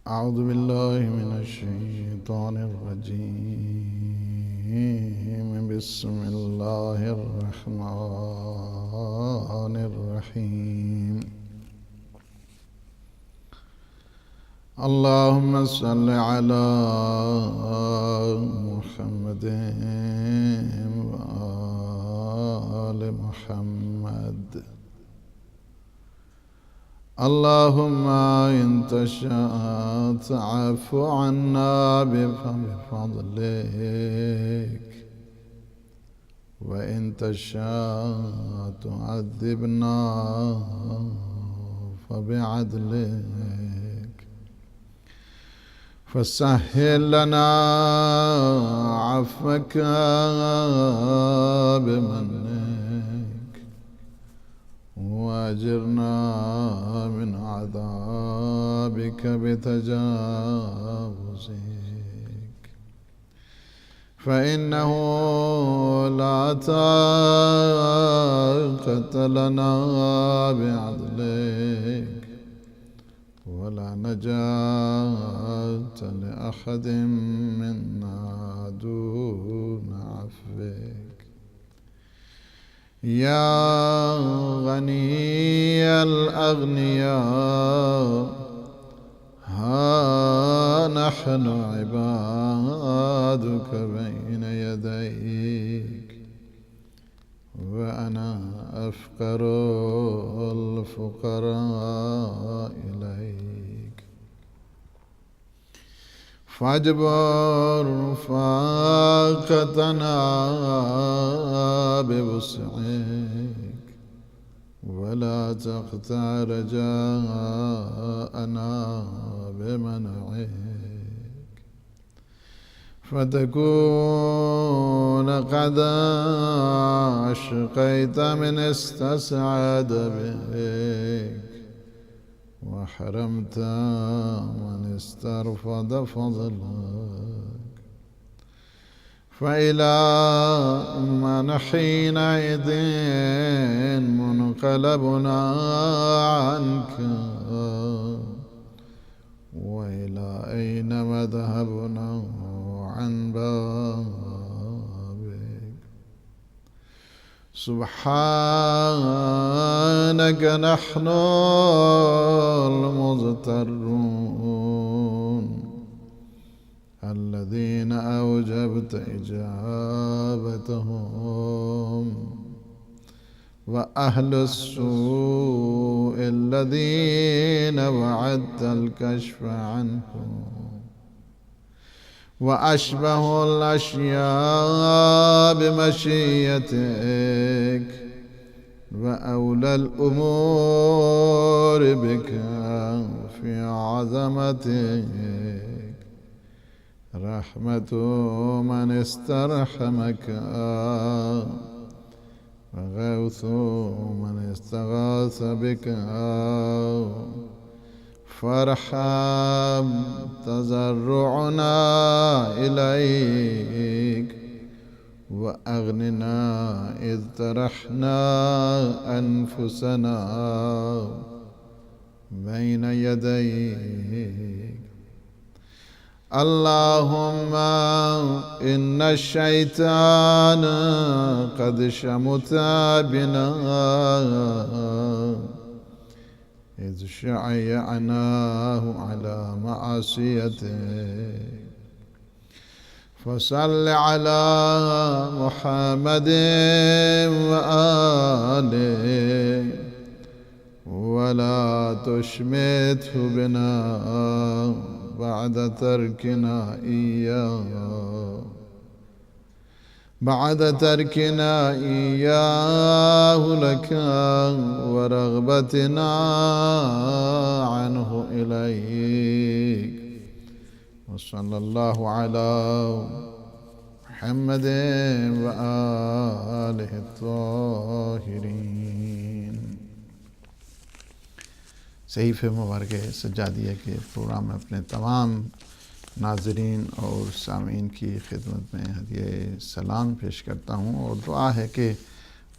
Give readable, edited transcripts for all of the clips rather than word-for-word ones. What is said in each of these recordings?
أعوذ بالله من الشيطان الرجيم. بسم الله الرحمن الرحيم. اللهم صل على محمد وآل محمد. اللهم إن تشاء تعف عنا بفضلك، وإن تشاء تعذبنا فبعدلك، فسهل لنا عفوك بمنك، وأجرنا من عذابك بتجاوزك، فإنه لا طاقة لنا بعدلك، ولا نجاة لأحد منا دون عفوك. يا غني الأغنياء، ها نحن عبادك بين يديك، وأنا أفقر الفقراء إليك، فاجبر فاقتنا بوسعك، ولا تقطع رجاءنا بمنعك، فتكون قد أشقيت من استسعد بك، وحرمت من استرفض فضلك، فإلى من حينئذ منقلبنا عنك، وإلى أين مذهبنا عن بابك. سبحانك نحن المضطرون الذين أوجبت إجابتهم، وأهل السوء الذين وعدت الكشف عنهم، وأشبه الأشياء بمشيتك، وأولى الأمور بك في عظمتك، رحمة من استرحمك، وغوث من استغاث بك، فارحم تضرعنا إليك، وأغننا إذ طرحنا أنفسنا بين يديك. اللهم إن الشيطان قد شمت بنا إذ شيعناه على معصيتك، فصل على محمد وآله، ولا تشمته بنا بعد تركنا إياه لك، ورغبتنا عنه إليك. وصلى الله على محمد وآله الطاهرين. صحیفہ مبارک سجادیہ کے پروگرام میں اپنے تمام ناظرین اور سامعین کی خدمت میں ہدیہ سلام پیش کرتا ہوں، اور دعا ہے کہ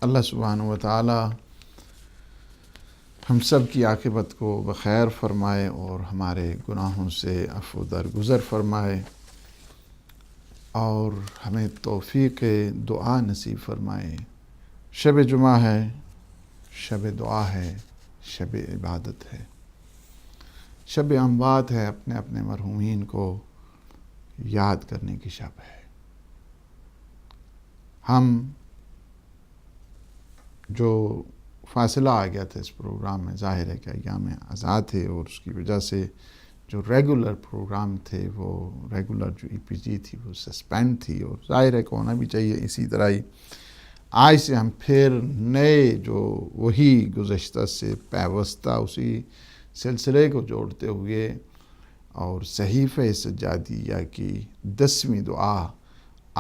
اللہ سبحانہ و تعالی ہم سب کی عاقبت کو بخیر فرمائے اور ہمارے گناہوں سے عفو درگزر فرمائے اور ہمیں توفیق دعا نصیب فرمائے۔ شب جمعہ ہے، شب دعا ہے، شب عبادت ہے، شب اموات ہے، اپنے اپنے مرحومین کو یاد کرنے کی شب ہے۔ ہم جو فاصلہ آ گیا تھا اس پروگرام میں، ظاہر ہے کہ ایام عزا تھے اور اس کی وجہ سے جو ریگولر پروگرام تھے، وہ ریگولر جو ای پی جی تھی وہ سسپینڈ تھی، اور ظاہر ہے کہ ہونا بھی چاہیے۔ اسی طرح ہی آج سے ہم پھر نئے جو وہی گزشتہ سے پیوستہ اسی سلسلے کو جوڑتے ہوئے اور صحیفہ سجادیہ کی 10ویں دعا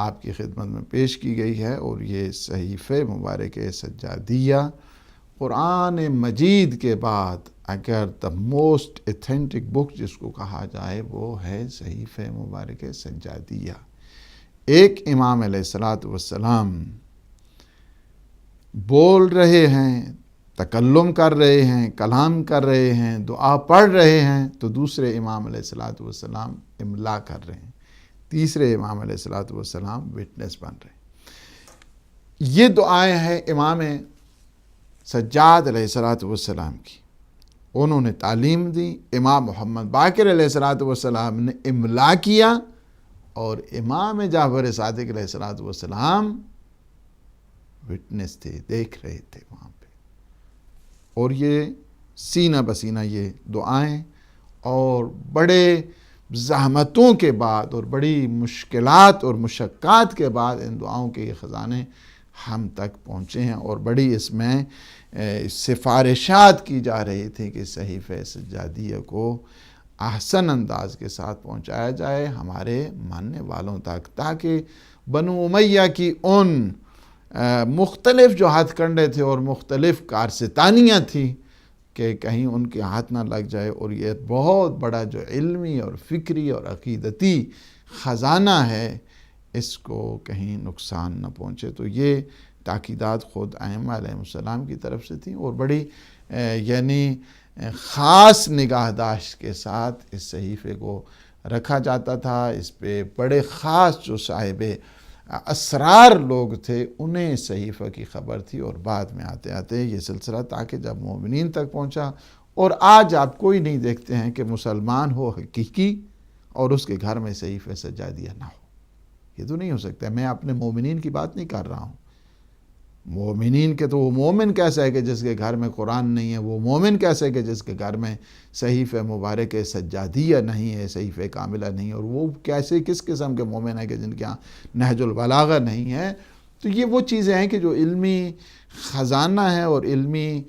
آپ کی خدمت میں پیش کی گئی ہے، اور یہ صحیفہ مبارک سجادیہ قرآن مجید کے بعد اگر دا موسٹ ایتھینٹک بک جس کو کہا جائے وہ ہے صحیفہ مبارک سجادیہ۔ ایک امام علیہ السلام بول رہے ہیں، تکلم کر رہے ہیں، کلام کر رہے ہیں، دعا پڑھ رہے ہیں، تو دوسرے امام علیہ السلام املا کر رہے ہیں، تیسرے امام علیہ السلام وٹنس بن رہے ہیں۔ یہ دعائیں ہیں امام سجاد علیہ السلام کی، انہوں نے تعلیم دی، امام محمد باقر علیہ السلام نے املا کیا، اور امام جعفر صادق علیہ السلام وٹنس تھے، دیکھ رہے تھے وہاں پہ۔ اور یہ سینہ بسینہ یہ دعائیں، اور بڑے زحمتوں کے بعد اور بڑی مشکلات اور مشقات کے بعد ان دعاؤں کے یہ خزانے ہم تک پہنچے ہیں، اور بڑی اس میں سفارشات کی جا رہی تھی کہ صحیفہ سجادیہ کو احسن انداز کے ساتھ پہنچایا جائے ہمارے ماننے والوں تک، تاکہ بنو امیہ کی ان مختلف جو ہاتھ کنڈے تھے اور مختلف کارستانیاں تھیں کہ کہیں ان کے ہاتھ نہ لگ جائے، اور یہ بہت بڑا جو علمی اور فکری اور عقیدتی خزانہ ہے اس کو کہیں نقصان نہ پہنچے۔ تو یہ تاکیدات خود ائمہ علیہ السلام کی طرف سے تھیں، اور بڑی یعنی خاص نگہداشت کے ساتھ اس صحیفے کو رکھا جاتا تھا۔ اس پہ بڑے خاص جو صاحب اسرار لوگ تھے انہیں صحیفہ کی خبر تھی، اور بعد میں آتے آتے یہ سلسلہ تاکہ جب مومنین تک پہنچا، اور آج آپ کوئی نہیں دیکھتے ہیں کہ مسلمان ہو حقیقی اور اس کے گھر میں صحیفہ سجادیہ نہ ہو۔ یہ تو نہیں ہو سکتا۔ میں اپنے مومنین کی بات نہیں کر رہا ہوں۔ مومنین کے تو وہ مومن کیسا ہے کہ جس کے گھر میں قرآن نہیں ہے، وہ مومن کیسا ہے کہ جس کے گھر میں صحیفہ مبارک سجادیہ نہیں ہے، صحیفہ کاملہ نہیں ہے، اور وہ کیسے کس قسم کے مومن ہیں کہ جن کے ہاں نہج البلاغہ نہیں ہے۔ تو یہ وہ چیزیں ہیں کہ جو علمی خزانہ ہے اور علمی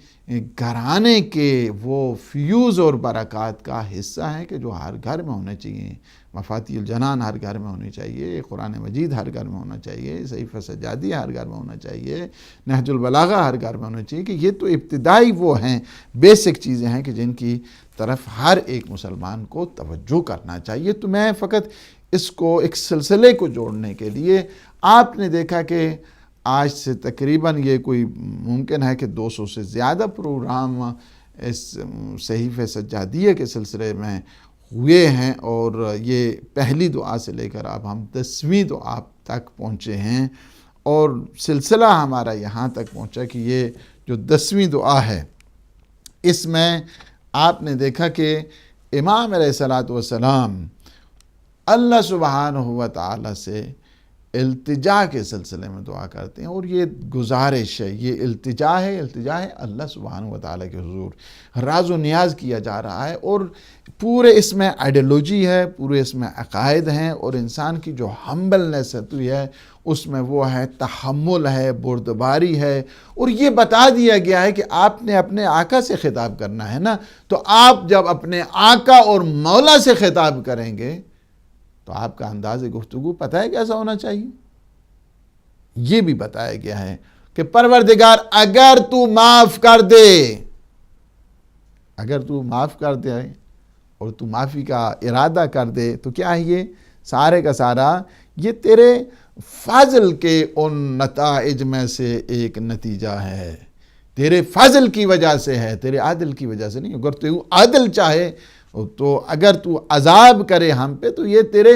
گھرانے کے وہ فیوز اور برکات کا حصہ ہے کہ جو ہر گھر میں ہونے چاہیے۔ مفاتیح الجنان ہر گھر میں ہونی چاہیے، قرآن مجید ہر گھر میں ہونا چاہیے، صحیفہ سجادیہ ہر گھر میں ہونا چاہیے، نہج البلاغہ ہر گھر میں ہونا چاہیے، کہ یہ تو ابتدائی وہ ہیں، بیسک چیزیں ہیں کہ جن کی طرف ہر ایک مسلمان کو توجہ کرنا چاہیے۔ تو میں فقط اس کو ایک سلسلے کو جوڑنے کے لیے، آپ نے دیکھا کہ آج سے تقریباً یہ کوئی ممکن ہے کہ 200 سے زیادہ پروگرام اس صحیفہ سجادیہ کے سلسلے میں ہوئے ہیں، اور یہ پہلی دعا سے لے کر اب ہم 10ویں دعا تک پہنچے ہیں، اور سلسلہ ہمارا یہاں تک پہنچا کہ یہ جو 10ویں دعا ہے اس میں آپ نے دیکھا کہ امام علیہ السلام اللہ سبحانہ و تعالی سے التجا کے سلسلے میں دعا کرتے ہیں، اور یہ گزارش ہے، یہ التجا ہے اللہ سبحانہ و تعالیٰ کے حضور، راز و نیاز کیا جا رہا ہے، اور پورے اس میں آئیڈیالوجی ہے، پورے اس میں عقائد ہیں، اور انسان کی جو ہمبلنس ہے اس میں وہ ہے تحمل ہے، بردباری ہے، اور یہ بتا دیا گیا ہے کہ آپ نے اپنے آقا سے خطاب کرنا ہے نا، تو آپ جب اپنے آقا اور مولا سے خطاب کریں گے تو آپ کا انداز گفتگو پتہ ہے کیسا ہونا چاہیے۔ یہ بھی بتایا گیا ہے کہ پروردگار اگر تو معاف کر دے، اگر تو معاف کر دے اور تو معافی کا ارادہ کر دے تو کیا ہے، یہ سارے کا سارا یہ تیرے فضل کے ان نتائج میں سے ایک نتیجہ ہے، تیرے فضل کی وجہ سے ہے، تیرے عادل کی وجہ سے نہیں۔ اگر تو عادل چاہے تو اگر تو عذاب کرے ہم پہ تو یہ تیرے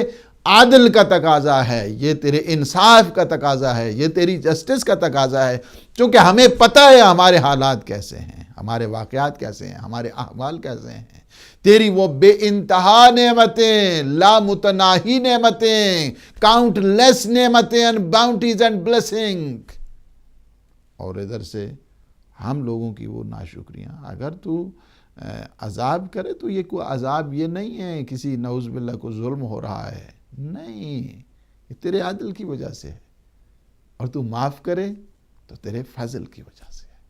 عادل کا تقاضا ہے، یہ تیرے انصاف کا تقاضا ہے، یہ تیری جسٹس کا تقاضا ہے، چونکہ ہمیں پتہ ہے ہمارے حالات کیسے ہیں، ہمارے واقعات کیسے ہیں، ہمارے احوال کیسے ہیں۔ تیری وہ بے انتہا نعمتیں، لا متناہی نعمتیں، کاؤنٹ لیس نعمتیں، and bounties and blessing، اور ادھر سے ہم لوگوں کی وہ ناشکریاں۔ اگر تو عذاب کرے تو یہ کوئی عذاب یہ نہیں ہے کسی نعوذ باللہ کو ظلم ہو رہا ہے، نہیں، یہ تیرے عدل کی وجہ سے ہے، اور تو معاف کرے تو تیرے فضل کی وجہ سے ہے،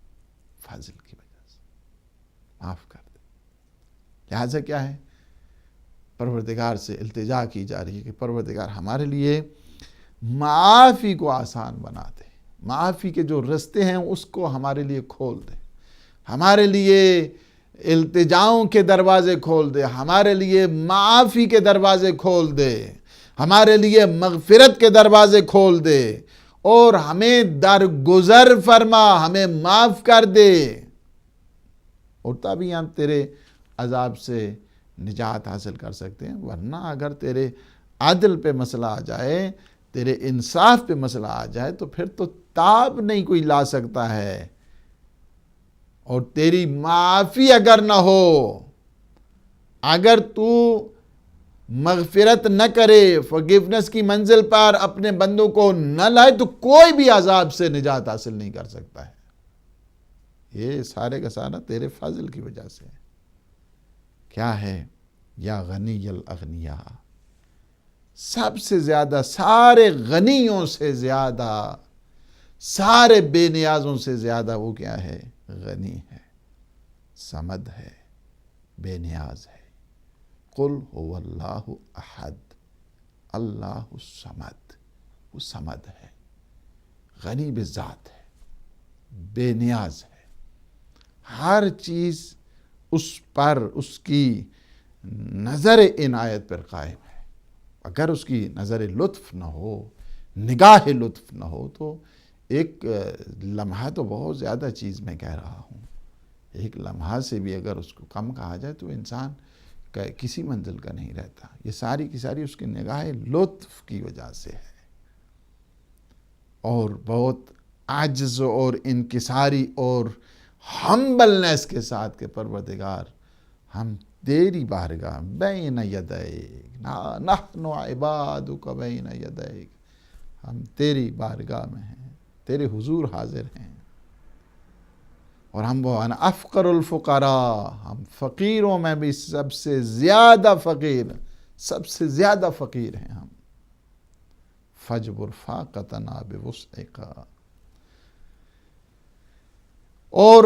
فضل کی وجہ سے معاف کر دے۔ لہٰذا کیا ہے، پروردگار سے التجا کی جا رہی ہے کہ پروردگار ہمارے لیے معافی کو آسان بنا دے، معافی کے جو رستے ہیں اس کو ہمارے لیے کھول دے، ہمارے لیے التجاؤں کے دروازے کھول دے، ہمارے لیے معافی کے دروازے کھول دے، ہمارے لیے مغفرت کے دروازے کھول دے، اور ہمیں درگزر فرما، ہمیں معاف کر دے، اور تبھی ہم تیرے عذاب سے نجات حاصل کر سکتے ہیں۔ ورنہ اگر تیرے عدل پہ مسئلہ آ جائے، تیرے انصاف پہ مسئلہ آ جائے تو پھر تو تاب نہیں کوئی لا سکتا ہے، اور تیری معافی اگر نہ ہو، اگر تو مغفرت نہ کرے، forgiveness کی منزل پر اپنے بندوں کو نہ لائے، تو کوئی بھی عذاب سے نجات حاصل نہیں کر سکتا ہے۔ یہ سارے کا سارا تیرے فضل کی وجہ سے ہے۔ کیا ہے؟ یا غنی الاغنیاء، سب سے زیادہ، سارے غنیوں سے زیادہ، سارے بے نیازوں سے زیادہ وہ کیا ہے؟ غنی ہے، صمد ہے، بے نیاز ہے۔ قل هو اللہ احد اللہ الصمد، وہ صمد ہے، غنی بذات ہے، بے نیاز ہے، ہر چیز اس پر اس کی نظر عنایت پر قائم ہے۔ اگر اس کی نظر لطف نہ ہو، نگاہ لطف نہ ہو، تو ایک لمحہ تو بہت زیادہ چیز میں کہہ رہا ہوں، ایک لمحہ سے بھی اگر اس کو کم کہا جائے تو انسان کسی منزل کا نہیں رہتا۔ یہ ساری کی ساری اس کی نگاہ لطف کی وجہ سے ہے، اور بہت عجز اور انکساری اور ہمبلنس کے ساتھ کہ پروردگار ہم تیری بارگاہ بین یدیک، نحن عبادک بین یدیک، ہم تیری بارگاہ میں ہیں، تیرے حضور حاضر ہیں، اور ہم وہ انا افقر الفقراء، ہم فقیروں میں بھی سب سے زیادہ فقیر، سب سے زیادہ فقیر ہیں ہم۔ فجبر فاقتنا بوسعک، اور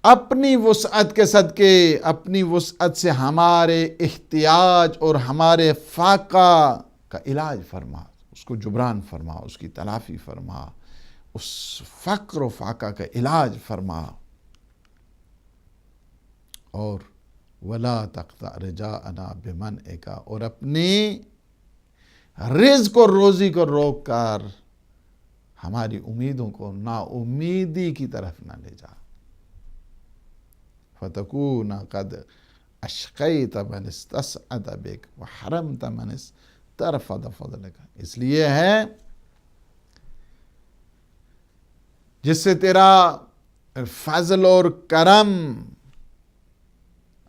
اپنی وسعت کے صدقے، اپنی وسعت سے ہمارے احتیاج اور ہمارے فاقہ کا علاج فرما، اس کو جبران فرما، اس کی تلافی فرما، اس فقر و فاقہ کا علاج فرما، اور ولا تقطع رجاءنا بمنعک، اور اپنی رزق اور روزی کو روک کر ہماری امیدوں کو نا امیدی کی طرف نہ لے جا۔ فتکون قد اشقیت من استسعد بک وحرمت من استرفد فضلک، اس لیے ہے جس سے تیرا فضل اور کرم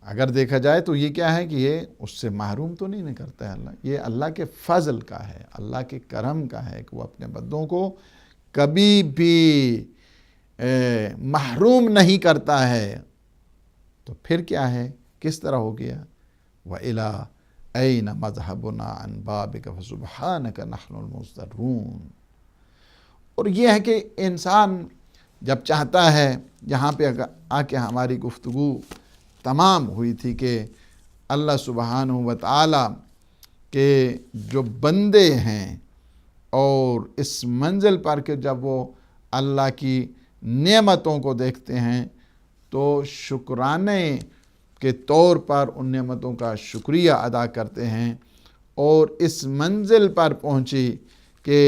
اگر دیکھا جائے تو یہ کیا ہے کہ یہ اس سے محروم تو نہیں کرتا ہے اللہ، یہ اللہ کے فضل کا ہے، اللہ کے کرم کا ہے کہ وہ اپنے بندوں کو کبھی بھی محروم نہیں کرتا ہے۔ تو پھر کیا ہے، کس طرح ہو گیا؟ وَإِلَىٰ أَيْنَ مَذْهَبُنَا عَنْ بَابِكَ فَسُبْحَانَكَ نَحْنُ الْمُصْطَرُونَ۔ اور یہ ہے کہ انسان جب چاہتا ہے، یہاں پہ آ کے ہماری گفتگو تمام ہوئی تھی کہ اللہ سبحانہ و تعالی کے جو بندے ہیں، اور اس منزل پر کہ جب وہ اللہ کی نعمتوں کو دیکھتے ہیں تو شکرانے کے طور پر ان نعمتوں کا شکریہ ادا کرتے ہیں، اور اس منزل پر پہنچی کہ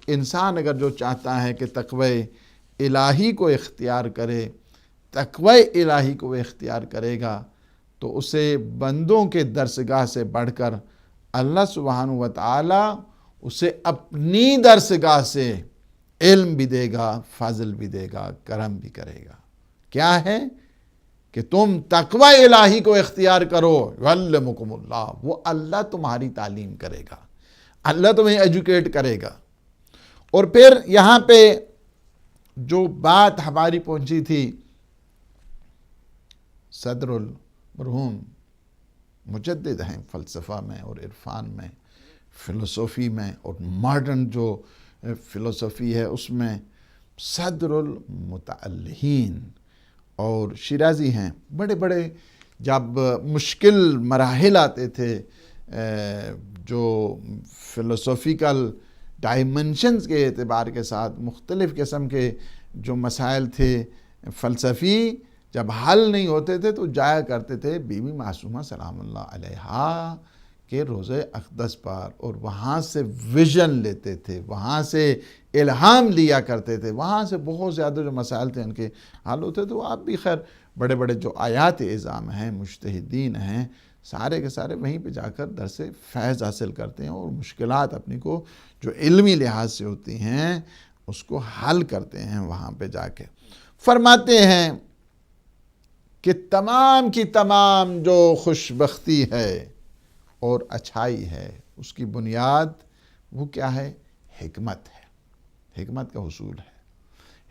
انسان اگر جو چاہتا ہے کہ تقوی الہی کو اختیار کرے، تقوی الہی کو وہ اختیار کرے گا تو اسے بندوں کے درسگاہ سے بڑھ کر اللہ سبحانہ و تعالی اسے اپنی درسگاہ سے علم بھی دے گا، فضل بھی دے گا، کرم بھی کرے گا۔ کیا ہے کہ تم تقوی الہی کو اختیار کرو، یعلمکم اللہ، وہ اللہ تمہاری تعلیم کرے گا، اللہ تمہیں ایجوکیٹ کرے گا۔ اور پھر یہاں پہ جو بات ہماری پہنچی تھی، صدر المرحوم مجدد ہیں فلسفہ میں اور عرفان میں، فلسفی میں، اور ماڈرن جو فلسفی ہے اس میں صدر المتعلہین اور شیرازی ہیں۔ بڑے بڑے جب مشکل مراحل آتے تھے جو فلسفیکل ڈائمنشنز کے اعتبار کے ساتھ مختلف قسم کے جو مسائل تھے فلسفی، جب حل نہیں ہوتے تھے تو جایا کرتے تھے بی بی معصومہ سلام اللہ علیہا کے روضہ اقدس پر، اور وہاں سے ویژن لیتے تھے، وہاں سے الہام لیا کرتے تھے، وہاں سے بہت زیادہ جو مسائل تھے ان کے حل ہوتے تھے۔ وہ آپ بھی خیر بڑے بڑے جو آیات اعظام ہیں، مجتہدین ہیں، سارے کے سارے وہیں پہ جا کر درس فیض حاصل کرتے ہیں اور مشکلات اپنی کو جو علمی لحاظ سے ہوتی ہیں اس کو حل کرتے ہیں وہاں پہ جا کے۔ فرماتے ہیں کہ تمام کی تمام جو خوشبختی ہے اور اچھائی ہے اس کی بنیاد وہ کیا ہے؟ حکمت ہے، حکمت کا حصول ہے۔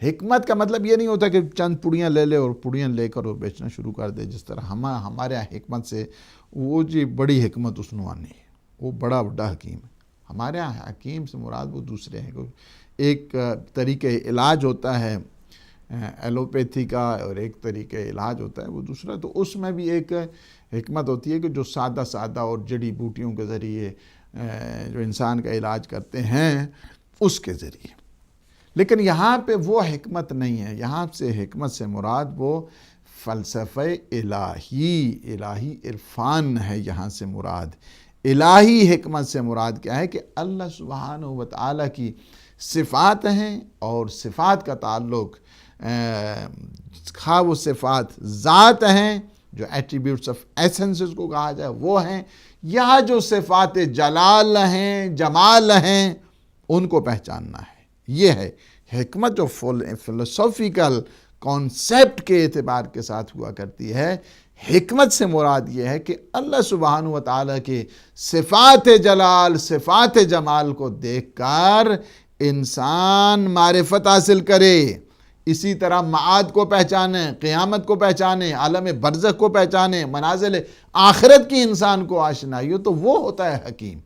حکمت کا مطلب یہ نہیں ہوتا کہ چند پڑیاں لے لے اور پڑیاں لے کر اور بیچنا شروع کر دے، جس طرح ہمارے یہاں حکمت سے وہ جی بڑی حکمت اس نوانی ہے، وہ بڑا حکیم ہے۔ ہمارے یہاں حکیم سے مراد وہ دوسرے ہیں۔ ایک طریقہ علاج ہوتا ہے ایلوپیتھی کا اور ایک طریقہ علاج ہوتا ہے وہ دوسرا، تو اس میں بھی ایک حکمت ہوتی ہے کہ جو سادہ سادہ اور جڑی بوٹیوں کے ذریعے جو انسان کا علاج کرتے ہیں اس کے ذریعے۔ لیکن یہاں پہ وہ حکمت نہیں ہے، یہاں سے حکمت سے مراد وہ فلسفہ الہی عرفان ہے۔ یہاں سے مراد الہی حکمت سے مراد کیا ہے کہ اللہ سبحانہ و تعالی کی صفات ہیں، اور صفات کا تعلق خواہ وہ صفات ذات ہیں جو ایٹریبیوٹس آف ایسنسز کو کہا جائے وہ ہیں، یا جو صفات جلال ہیں، جمال ہیں، ان کو پہچاننا ہے۔ یہ ہے حکمت جو فلسفیکل کانسیپٹ کے اعتبار کے ساتھ ہوا کرتی ہے۔ حکمت سے مراد یہ ہے کہ اللہ سبحانہ و تعالیٰ کے صفات جلال، صفات جمال کو دیکھ کر انسان معرفت حاصل کرے، اسی طرح معاد کو پہچانے، قیامت کو پہچانے، عالم برزخ کو پہچانے، منازل آخرت کی انسان کو آشنائی ہو، تو وہ ہوتا ہے حکیم۔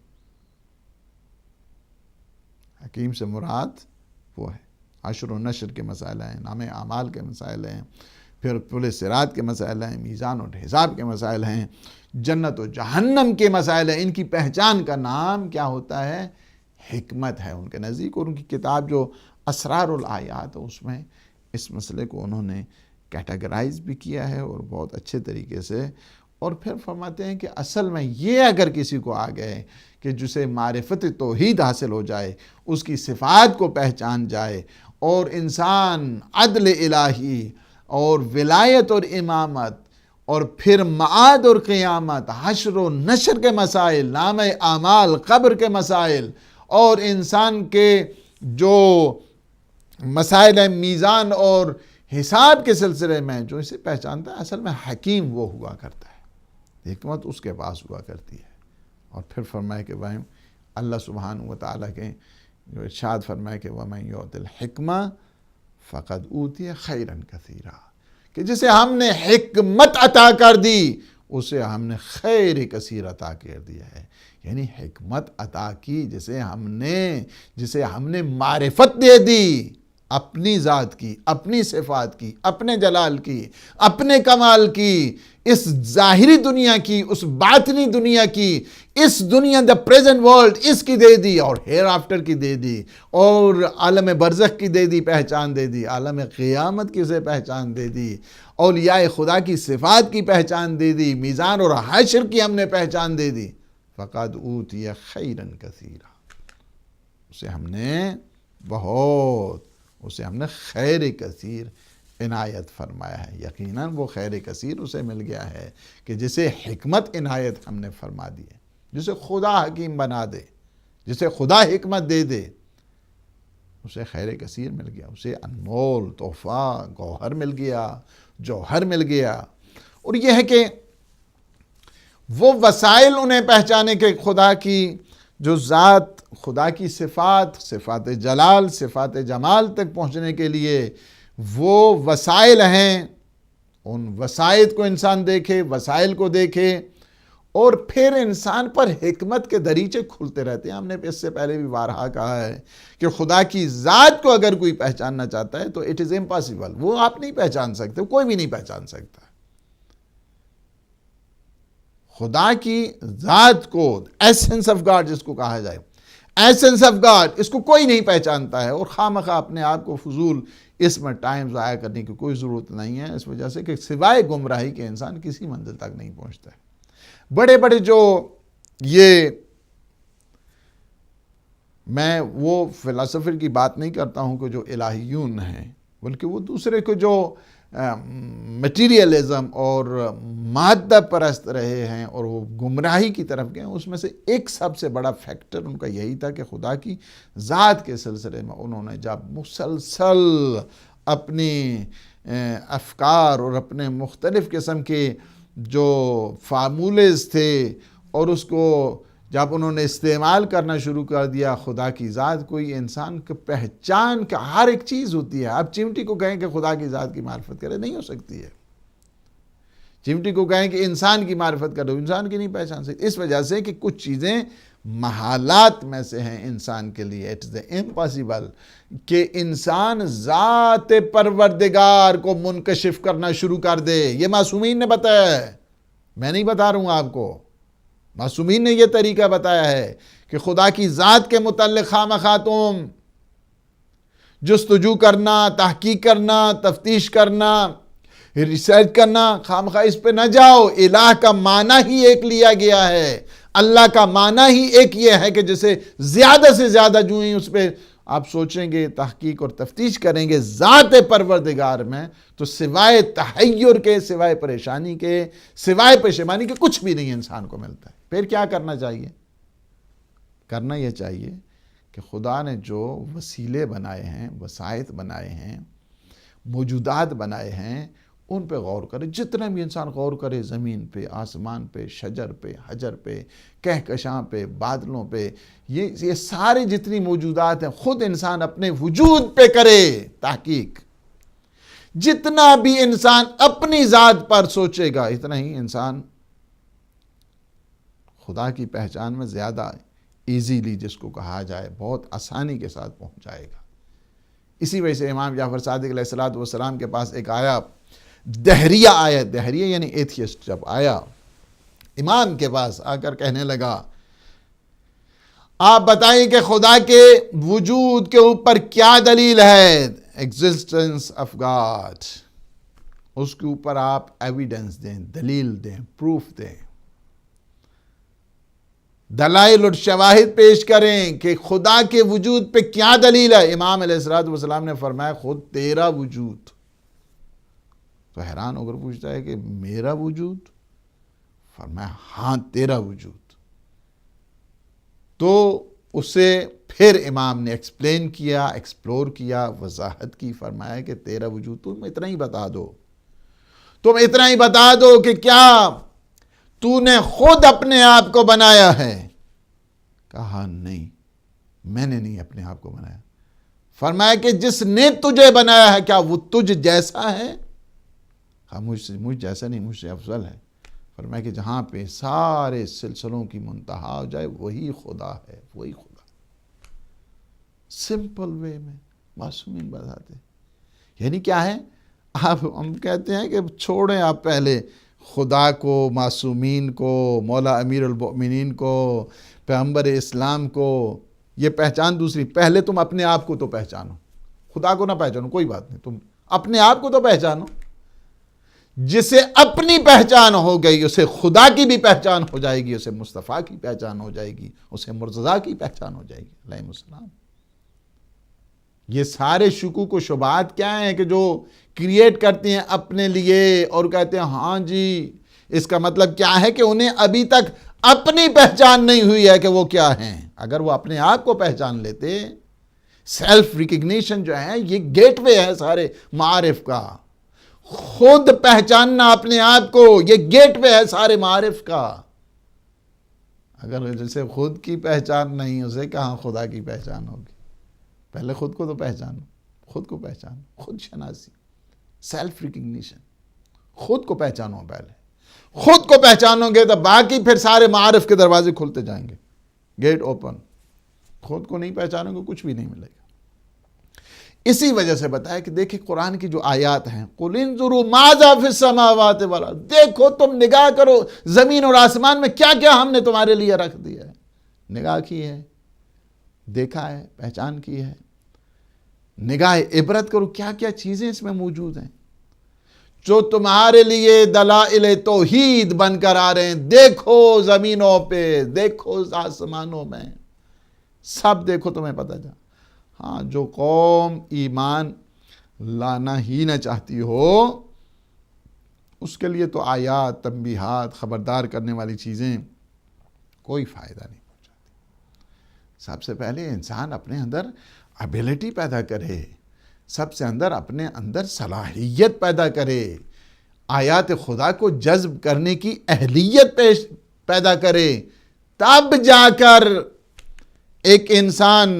حکیم سے مراد وہ ہے۔ عشر و نشر کے مسائل ہیں، نام اعمال کے مسائل ہیں، پھر پل صراط کے مسائل ہیں، میزان اور حساب کے مسائل ہیں، جنت و جہنم کے مسائل ہیں۔ ان کی پہچان کا نام کیا ہوتا ہے؟ حکمت ہے ان کے نزدیک۔ اور ان کی کتاب جو اسرار الآیات ہے اس میں اس مسئلے کو انہوں نے کیٹیگرائز بھی کیا ہے اور بہت اچھے طریقے سے۔ اور پھر فرماتے ہیں کہ اصل میں یہ اگر کسی کو آ گئے کہ جسے معرفت توحید حاصل ہو جائے، اس کی صفات کو پہچان جائے، اور انسان عدل الہی اور ولایت اور امامت اور پھر معاد اور قیامت، حشر و نشر کے مسائل، نام اعمال، قبر کے مسائل، اور انسان کے جو مسائل ہیں میزان اور حساب کے سلسلے میں جو اسے پہچانتا ہے، اصل میں حکیم وہ ہوا کرتا ہے، حکمت اس کے پاس ہوا کرتی ہے۔ اور پھر فرمائے کہ وہ اللہ سبحانہ و تعالیٰ کے جو ارشاد فرمائے کہ وَمَن يُؤْتِ الْحِكْمَةَ فَقَدْ أُوتِيَ خَيْرًا كَثِيرًا، کہ جسے ہم نے حکمت عطا کر دی اسے ہم نے خیر کثیر عطا کر دیا ہے۔ یعنی حکمت عطا کی جسے ہم نے معرفت دے دی اپنی ذات کی، اپنی صفات کی، اپنے جلال کی، اپنے کمال کی، اس ظاہری دنیا کی، اس باطنی دنیا کی، اس دنیا دا پریزنٹ ورلڈ اس کی دے دی، اور ہیر آفٹر کی دے دی، اور عالم برزخ کی دے دی، پہچان دے دی، عالم قیامت کی اسے پہچان دے دی، اولیاء خدا کی صفات کی پہچان دے دی، میزان اور حشر کی ہم نے پہچان دے دی۔ فقد اوتی خیرا کثیرا، اسے ہم نے خیر کثیر عنایت فرمایا ہے، یقیناً وہ خیر کثیر اسے مل گیا ہے کہ جسے حکمت عنایت ہم نے فرما دی ہے، جسے خدا حکیم بنا دے، جسے خدا حکمت دے دے، اسے خیر کثیر مل گیا، اسے انمول تحفہ گوہر مل گیا، جوہر مل گیا۔ اور یہ ہے کہ وہ وسائل انہیں پہچانے کہ خدا کی جو ذات، خدا کی صفات، صفات جلال، صفات جمال تک پہنچنے کے لیے وہ وسائل ہیں، ان وسائل کو انسان دیکھے، وسائل کو دیکھے، اور پھر انسان پر حکمت کے دریچے کھلتے رہتے ہیں۔ ہم نے اس سے پہلے بھی بارہا کہا ہے کہ خدا کی ذات کو اگر کوئی پہچاننا چاہتا ہے تو اٹ از امپاسبل، وہ آپ نہیں پہچان سکتے، کوئی بھی نہیں پہچان سکتا۔ خدا کی ذات کو، ایسنس آف گاڈ جس کو کہا جائے، ایسنس آف گاڈ، اس کو کوئی نہیں پہچانتا ہے، اور خواہ اپنے آپ کو فضول اس میں ٹائم ضائع کرنے کی کوئی ضرورت نہیں ہے، اس وجہ سے کہ سوائے گمراہی کے انسان کسی منزل تک نہیں پہنچتا ہے۔ بڑے بڑے جو یہ، میں وہ فلسفر کی بات نہیں کرتا ہوں کہ جو الہیون ہیں، بلکہ وہ دوسرے کو جو مٹیریلزم اور مادہ پرست رہے ہیں اور وہ گمراہی کی طرف گئے، اس میں سے ایک سب سے بڑا فیکٹر ان کا یہی تھا کہ خدا کی ذات کے سلسلے میں انہوں نے جب مسلسل اپنی افکار اور اپنے مختلف قسم کے جو فارمولیز تھے اور اس کو جب انہوں نے استعمال کرنا شروع کر دیا، خدا کی ذات کوئی انسان کی پہچان کا ہر ایک چیز ہوتی ہے۔ اب چمٹی کو کہیں کہ خدا کی ذات کی معرفت کرے، نہیں ہو سکتی ہے۔ چمٹی کو کہیں کہ انسان کی معرفت کرو، انسان کی نہیں پہچان سکتی، اس وجہ سے کہ کچھ چیزیں محالات میں سے ہیں انسان کے لیے۔ اٹس امپاسبل کہ انسان ذات پروردگار کو منکشف کرنا شروع کر دے۔ یہ معصومین نے بتایا ہے، میں نہیں بتا رہا ہوں آپ کو، معصومین نے یہ طریقہ بتایا ہے کہ خدا کی ذات کے متعلق خواہ تم جستجو کرنا، تحقیق کرنا، تفتیش کرنا، ریسرچ کرنا، خواہ اس پہ نہ جاؤ۔ الہ کا معنی ہی ایک لیا گیا ہے، اللہ کا معنی ہی ایک یہ ہے کہ جسے زیادہ سے زیادہ جو ہی اس پہ آپ سوچیں گے، تحقیق اور تفتیش کریں گے ذات پروردگار میں، تو سوائے تحیر کے، سوائے پریشانی کے، سوائے پشیمانی کے کچھ بھی نہیں انسان کو ملتا ہے۔ پھر کیا کرنا چاہیے؟ کرنا یہ چاہیے کہ خدا نے جو وسیلے بنائے ہیں، وسائط بنائے ہیں، موجودات بنائے ہیں، ان پہ غور کرے۔ جتنا بھی انسان غور کرے، زمین پہ، آسمان پہ، شجر پہ، حجر پہ، کہکشاں پہ، بادلوں پہ، یہ سارے جتنی موجودات ہیں، خود انسان اپنے وجود پہ کرے تحقیق۔ جتنا بھی انسان اپنی ذات پر سوچے گا، اتنا ہی انسان خدا کی پہچان میں زیادہ ایزیلی، جس کو کہا جائے، بہت آسانی کے ساتھ پہنچ جائے گا۔ اسی وجہ سے امام جعفر صادق علیہ السلام کے پاس ایک آیا، دہریہ آیا، دہریہ یعنی ایتھیسٹ، جب آیا امام کے پاس آ کر کہنے لگا، آپ بتائیں کہ خدا کے وجود کے اوپر کیا دلیل ہے، ایگزسٹنس آف گاڈ، اس کے اوپر آپ ایویڈنس دیں، دلیل دیں، پروف دیں، دلائل اور شواہد پیش کریں کہ خدا کے وجود پہ کیا دلیل ہے۔ امام علیہ السلام نے فرمایا، خود تیرا وجود۔ تو حیران ہو کر پوچھتا ہے کہ میرا وجود؟ فرمایا ہاں تیرا وجود۔ تو اسے پھر امام نے ایکسپلین کیا، ایکسپلور کیا، وضاحت کی، فرمایا کہ تیرا وجود تم اتنا ہی بتا دو، تم اتنا ہی بتا دو کہ کیا تو نے خود اپنے آپ کو بنایا ہے؟ کہا نہیں، میں نے نہیں اپنے آپ کو بنایا۔ فرمایا کہ جس نے تجھے بنایا ہے، کیا وہ تجھ جیسا ہے؟ کہا مجھ جیسا نہیں، مجھ سے افضل ہے۔ فرمایا کہ جہاں پہ سارے سلسلوں کی منتہا ہو جائے، وہی خدا ہے، وہی خدا۔ سمپل وے میں معصومین بتاتے، یعنی کیا ہے؟ ہم کہتے ہیں کہ چھوڑیں آپ پہلے خدا کو، معصومین کو، مولا امیر المؤمنین کو، پیغمبر اسلام کو، یہ پہچان دوسری۔ پہلے تم اپنے آپ کو تو پہچانو، خدا کو نہ پہچانو، کوئی بات نہیں، تم اپنے آپ کو تو پہچانو۔ جسے اپنی پہچان ہو گئی، اسے خدا کی بھی پہچان ہو جائے گی، اسے مصطفیٰ کی پہچان ہو جائے گی، اسے مرتضیٰ کی پہچان ہو جائے گی علیہ السلام۔ یہ سارے شکوک و شبہات کیا ہیں کہ جو کریٹ کرتے ہیں اپنے لیے اور کہتے ہیں ہاں جی، اس کا مطلب کیا ہے کہ انہیں ابھی تک اپنی پہچان نہیں ہوئی ہے کہ وہ کیا ہیں۔ اگر وہ اپنے آپ کو پہچان لیتے، سیلف ریکگنیشن جو ہے یہ گیٹ وے ہے سارے معارف کا، خود پہچاننا اپنے آپ کو یہ گیٹ وے ہے سارے معارف کا۔ اگر جیسے خود کی پہچان نہیں، اسے کہاں خدا کی پہچان ہوگی؟ پہلے خود کو تو پہچانو، خود کو پہچانو، خود شناسی، سیلف ریکگنیشن، خود کو پہچانو۔ پہلے خود کو پہچانو گے تو باقی پھر سارے معارف کے دروازے کھلتے جائیں گے، گیٹ اوپن۔ خود کو نہیں پہچانو گے کچھ بھی نہیں ملے گا۔ اسی وجہ سے بتایا کہ دیکھیں قرآن کی جو آیات ہیں، قُلْ انظُرُوا مَاذَا فِي السَّمَاوَاتِ وَالْأَرْضِ، دیکھو تم نگاہ کرو زمین اور آسمان میں کیا کیا ہم نے تمہارے لیے رکھ دیا ہے۔ نگاہ کی ہے، دیکھا ہے، پہچان کی ہے۔ نگاہ عبرت کرو، کیا کیا چیزیں اس میں موجود ہیں جو تمہارے لیے دلائل توحید بن کر آ رہے ہیں۔ دیکھو زمینوں پہ، دیکھو آسمانوں میں، سب دیکھو، تمہیں پتہ جا۔ ہاں، جو قوم ایمان لانا ہی نہ چاہتی ہو اس کے لیے تو آیات، تنبیہات، خبردار کرنے والی چیزیں کوئی فائدہ نہیں پہنچاتی۔ سب سے پہلے انسان اپنے اندر ابیلٹی پیدا کرے، سب سے اپنے اندر صلاحیت پیدا کرے، آیات خدا کو جذب کرنے کی اہلیت پیدا کرے، تب جا کر ایک انسان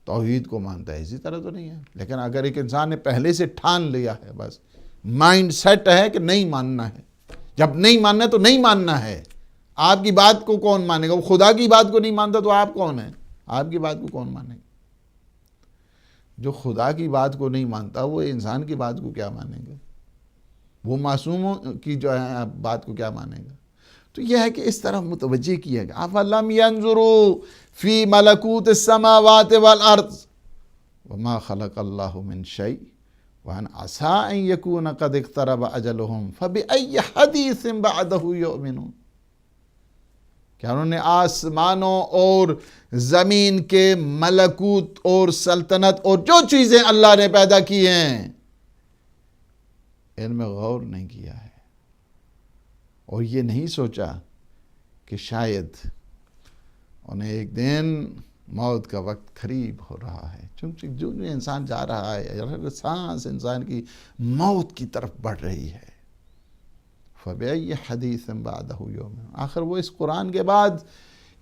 توحید کو مانتا ہے۔ اسی طرح تو نہیں ہے۔ لیکن اگر ایک انسان نے پہلے سے ٹھان لیا ہے، بس مائنڈ سیٹ ہے کہ نہیں ماننا ہے، جب نہیں ماننا ہے تو نہیں ماننا ہے۔ آپ کی بات کو کون مانے گا؟ وہ خدا کی بات کو نہیں مانتا تو آپ کون ہیں؟ آپ کی بات کو کون مانے گا؟ جو خدا کی بات کو نہیں مانتا وہ انسان کی بات کو کیا مانے گا؟ وہ معصوموں کی جو ہے بات کو کیا مانے گا؟ تو یہ ہے کہ اس طرح متوجہ کیا گیا۔ أَفَلَمْ يَنْظُرُوا فِي مَلَكُوتِ السَّمَاوَاتِ وَالْأَرْضِ وَمَا خَلَقَ اللَّهُ مِنْ شَيْءٍ وَأَنْ عَسَىٰ أَنْ يَكُونَ قَدِ اقْتَرَبَ أَجَلُهُمْ فَبِأَيِّ حَدِيثٍ بَعْدَهُ يُؤْمِنُونَ۔ کیا انہوں نے آسمانوں اور زمین کے ملکوت اور سلطنت اور جو چیزیں اللہ نے پیدا کی ہیں ان میں غور نہیں کیا ہے، اور یہ نہیں سوچا کہ شاید انہیں ایک دن موت کا وقت قریب ہو رہا ہے؟ چونکہ جو انسان جا رہا ہے، ہر سانس انسان کی موت کی طرف بڑھ رہی ہے۔ فَبِأَيِّ حَدِيثٍ بَعْدَهُ يُؤْمِنُونَ۔ آخر وہ اس قرآن کے بعد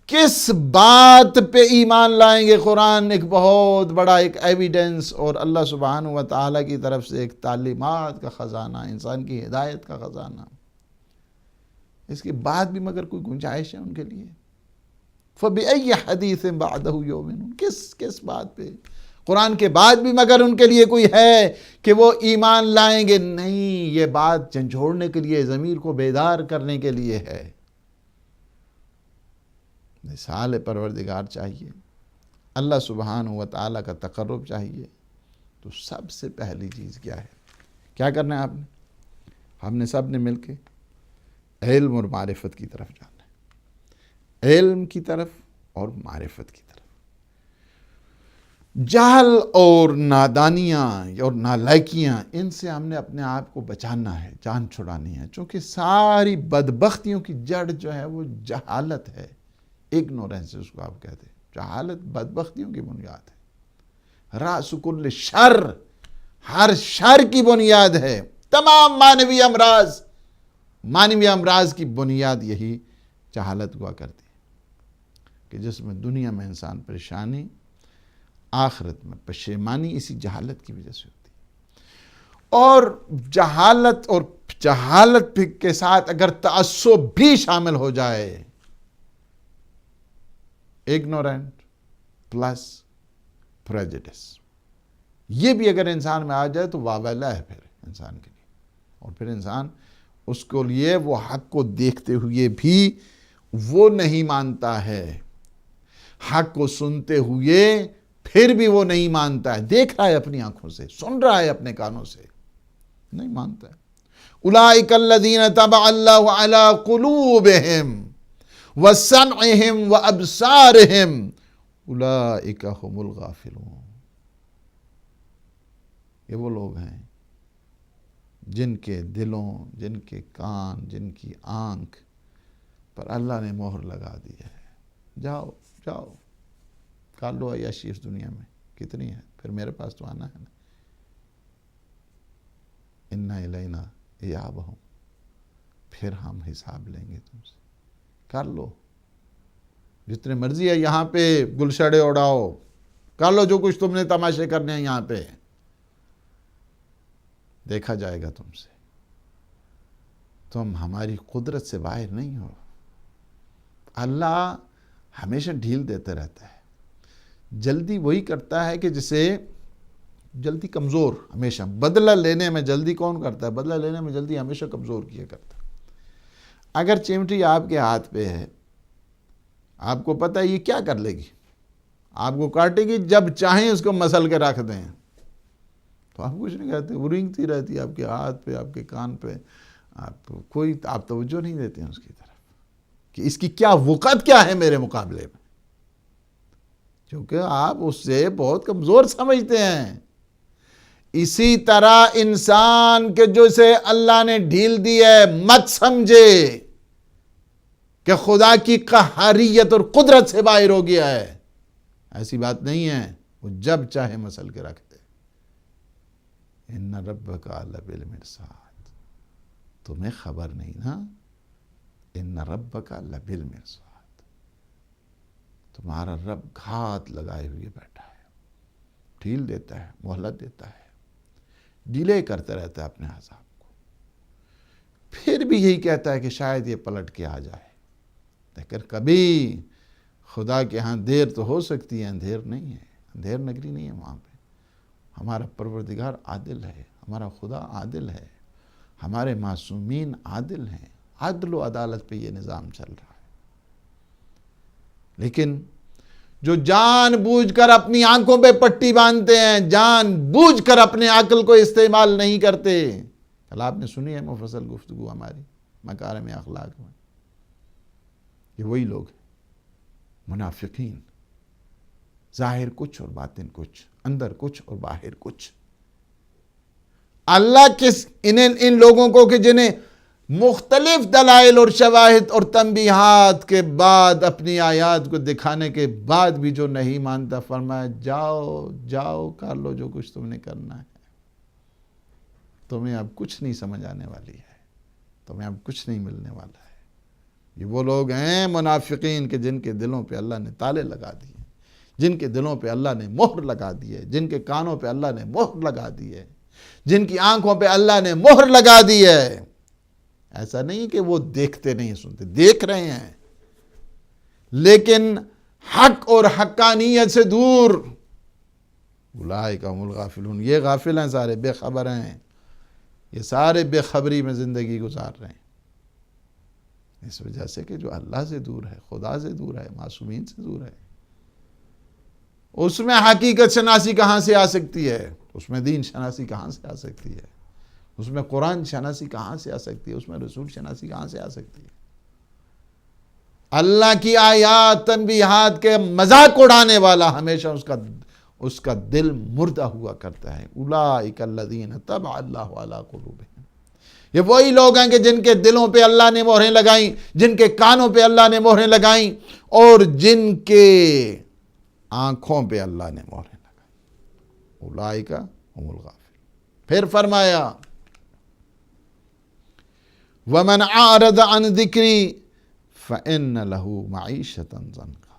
کس بات پہ ایمان لائیں گے؟ قرآن ایک بہت بڑا ایک ایویڈنس اور اللہ سبحانہ و تعالیٰ کی طرف سے ایک تعلیمات کا خزانہ، انسان کی ہدایت کا خزانہ، اس کے بعد بھی مگر کوئی گنجائش ہے ان کے لیے؟ فَبِأَيِّ حَدِيثٍ بَعْدَهُ يُؤْمِنُونَ، کس بات پہ؟ قرآن کے بعد بھی مگر ان کے لیے کوئی ہے کہ وہ ایمان لائیں گے؟ نہیں، یہ بات جھنجھوڑنے کے لیے، ضمیر کو بیدار کرنے کے لیے ہے۔ مثال پروردگار چاہیے، اللہ سبحانہ و تعالیٰ کا تقرب چاہیے، تو سب سے پہلی چیز کیا ہے؟ کیا کرنا ہے آپ نے؟ ہم نے سب نے مل کے علم اور معرفت کی طرف جانا ہے، علم کی طرف اور معرفت کی طرف۔ جہل اور نادانیاں اور نالائکیاں، ان سے ہم نے اپنے آپ کو بچانا ہے، جان چھڑانی ہے، چونکہ ساری بدبختیوں کی جڑ جو ہے وہ جہالت ہے، اگنورنس اس کو آپ کہتے ہیں۔ جہالت بدبختیوں کی بنیاد ہے، رأس کل شر، ہر شر کی بنیاد ہے، تمام مانوی امراض کی بنیاد یہی جہالت ہوا کرتی ہے، کہ جس میں دنیا میں انسان پریشانی، آخرت میں پشیمانی اسی جہالت کی وجہ سے ہوتی ہے۔ اور جہالت کے ساتھ اگر تعصب بھی شامل ہو جائے، اگنورنٹ پلس پریجڈس، یہ بھی اگر انسان میں آ جائے تو واویلا ہے پھر انسان کے لیے، اور پھر انسان اس کو لیے وہ حق کو دیکھتے ہوئے بھی وہ نہیں مانتا ہے، حق کو سنتے ہوئے پھر بھی وہ نہیں مانتا ہے، دیکھ رہا ہے اپنی آنکھوں سے، سن رہا ہے اپنے کانوں سے، نہیں مانتا ہے۔ اولئک الذین طبع اللہ علی قلوبہم وسمعہم وابصارہم اولئک ھم الغافلون۔ یہ وہ لوگ ہیں جن کے دلوں، جن کے کان، جن کی آنکھ پر اللہ نے مہر لگا دی ہے۔ جاؤ جاؤ کر لو عیاشی اس دنیا میں، کتنی ہے، پھر میرے پاس تو آنا ہے نا۔ اِنَّ إِلَيْنَا إِيَابَهُمْ، پھر ہم حساب لیں گے تم سے۔ کر لو جتنے مرضی ہے، یہاں پہ گلشڑے اڑاؤ، کر لو جو کچھ تم نے تماشے کرنے ہیں یہاں پہ، دیکھا جائے گا تم سے۔ تم ہماری قدرت سے باہر نہیں ہو۔ اللہ ہمیشہ ڈھیل دیتے رہتا ہے، جلدی وہی کرتا ہے کہ جسے جلدی کمزور، ہمیشہ بدلہ لینے میں جلدی کون کرتا ہے؟ بدلہ لینے میں جلدی ہمیشہ کمزور کیا کرتا ہے۔ اگر چمٹی آپ کے ہاتھ پہ ہے، آپ کو پتہ ہے یہ کیا کر لے گی، آپ کو کاٹے گی، جب چاہیں اس کو مسل کے رکھ دیں تو آپ کچھ نہیں کہتے، وہ رینگتی رہتی ہے آپ کے ہاتھ پہ، آپ کے کان پہ، آپ توجہ نہیں دیتے ہیں اس کی طرف کہ اس کی کیا وقت کیا ہے میرے مقابلے میں، کیونکہ آپ اس سے بہت کمزور سمجھتے ہیں۔ اسی طرح انسان کے جو سے اللہ نے ڈھیل دی ہے، مت سمجھے کہ خدا کی قہاریت اور قدرت سے باہر ہو گیا ہے، ایسی بات نہیں ہے، وہ جب چاہے مسل کے رکھ دے۔ ان ربک لبالمرصاد، تمہیں خبر نہیں نا، ان ربک لبالمرصاد، تمہارا رب گھات لگائے ہوئے بیٹھا ہے، ڈھیل دیتا ہے، مہلت دیتا ہے، ڈیلے کرتا رہتا ہے اپنے عذاب کو، پھر بھی یہی کہتا ہے کہ شاید یہ پلٹ کے آ جائے، لیکن کبھی خدا کے ہاں دیر تو ہو سکتی ہے، اندھیر نہیں ہے، اندھیر نگری نہیں ہے وہاں پہ۔ ہمارا پروردگار عادل ہے، ہمارا خدا عادل ہے، ہمارے معصومین عادل ہیں، عدل و عدالت پہ یہ نظام چل رہا ہے۔ لیکن جو جان بوجھ کر اپنی آنکھوں پہ پٹی باندھتے ہیں، جان بوجھ کر اپنے عقل کو استعمال نہیں کرتے، کل آپ نے سنی ہے مفصل گفتگو ہماری مکارم اخلاق میں، یہ وہی لوگ ہیں منافقین، ظاہر کچھ اور باطن کچھ، اندر کچھ اور باہر کچھ۔ اللہ ان لوگوں کو کہ جنہیں مختلف دلائل اور شواہد اور تنبیہات کے بعد، اپنی آیات کو دکھانے کے بعد بھی جو نہیں مانتا، فرمایا جاؤ جاؤ کر لو جو کچھ تم نے کرنا ہے، تمہیں اب کچھ نہیں سمجھ آنے والی ہے، تمہیں اب کچھ نہیں ملنے والا ہے۔ یہ وہ لوگ ہیں منافقین کہ جن کے دلوں پہ اللہ نے تالے لگا دیے، جن کے دلوں پہ اللہ نے مہر لگا دی ہے، جن کے کانوں پہ اللہ نے مہر لگا دی ہے، جن کی آنکھوں پہ اللہ نے مہر لگا دی ہے۔ ایسا نہیں کہ وہ دیکھتے نہیں سنتے، دیکھ رہے ہیں، لیکن حق اور حقانیت سے دور۔ اولئک هم الغافلون، یہ غافل ہیں، سارے بے خبر ہیں، یہ سارے بے خبری میں زندگی گزار رہے ہیں، اس وجہ سے کہ جو اللہ سے دور ہے، خدا سے دور ہے، معصومین سے دور ہے، اس میں حقیقت شناسی کہاں سے آ سکتی ہے، اس میں دین شناسی کہاں سے آ سکتی ہے، اس میں قرآن شناسی کہاں سے آ سکتی ہے، اس میں رسول شناسی کہاں سے آ سکتی ہے۔ اللہ کی آیات تنبیہات کے مذاق اڑانے والا ہمیشہ اس کا دل مردہ ہوا کرتا ہے۔ اولئک الذین طبع اللہ علی قلوبہم، یہ وہی لوگ ہیں کہ جن کے دلوں پہ اللہ نے مہریں لگائیں، جن کے کانوں پہ اللہ نے مہریں لگائیں، اور جن کے آنکھوں پہ اللہ نے مہریں لگائیں۔ اولئک هم الغافلون۔ پھر فرمایا وَمَنْ أَعْرَضَ عَنْ ذِكْرِي فَإِنَّ لَهُ مَعِيشَةً ضَنْكًا،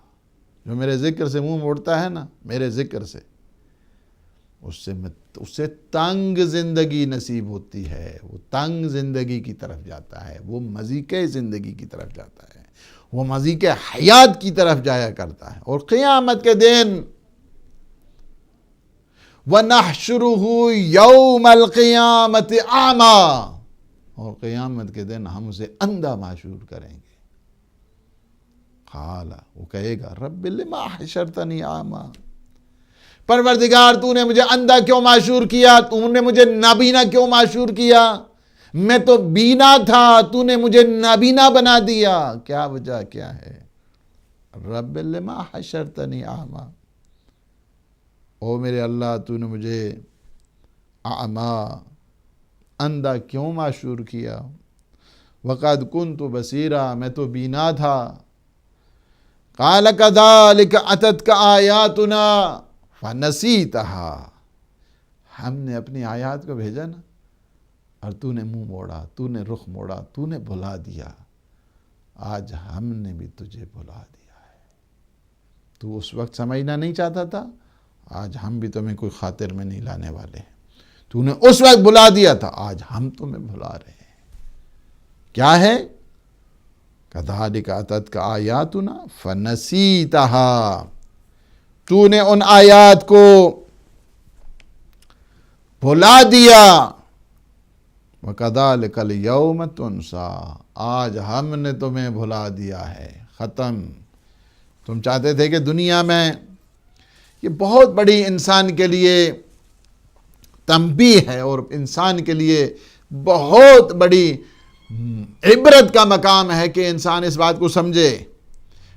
جو میرے ذکر سے منہ موڑتا ہے نا، میرے ذکر سے، اس سے تنگ زندگی نصیب ہوتی ہے، وہ تنگ زندگی کی طرف جاتا ہے، وہ مضیق زندگی کی طرف جاتا ہے، وہ مضیق حیات کی طرف جایا کرتا ہے۔ اور قیامت کے دن وَنَحْشُرُهُ يَوْمَ الْقِيَامَةِ أَعْمَى، اور قیامت کے دن ہم اسے اندھا معشور کریں گے۔ قال، وہ کہے گا رب لما حشرتنی اعمی، پروردگار تو نے مجھے اندھا کیوں معشور کیا، تو نے مجھے نابینا کیوں معشور کیا، میں تو بینا تھا، تو نے مجھے نابینا بنا دیا، کیا وجہ کیا ہے؟ رب لما حشرتنی اعمی، او میرے اللہ تو نے مجھے اعما، اندھا کیوں معشور کیا، وقد کنت بصیرا، میں تو بینا تھا، قال کذالک اتتک آیاتنا فنسیتہا، ہم نے اپنی آیات کو بھیجا نا اور تو نے منہ موڑا، تو نے رخ موڑا، تو نے بھلا دیا، آج ہم نے بھی تجھے بھلا دیا ہے۔ تو اس وقت سمجھنا نہیں چاہتا تھا، آج ہم بھی تمہیں کوئی خاطر میں نہیں لانے والے ہیں۔ تو نے اس وقت بھلا دیا تھا، آج ہم تمہیں بھلا رہے ہیں۔ کیا ہے؟ کذالک اتتک آیاتنا فنسیتہا، تو نے ان آیات کو بھلا دیا، وَكَذَلِكَ الْيَوْمَ تُنْسَىٰ، آج ہم نے تمہیں بھلا دیا ہے، ختم۔ تم چاہتے تھے کہ دنیا میں، یہ بہت بڑی انسان کے لیے تنبیہ ہے اور انسان کے لیے بہت بڑی عبرت کا مقام ہے کہ انسان اس بات کو سمجھے،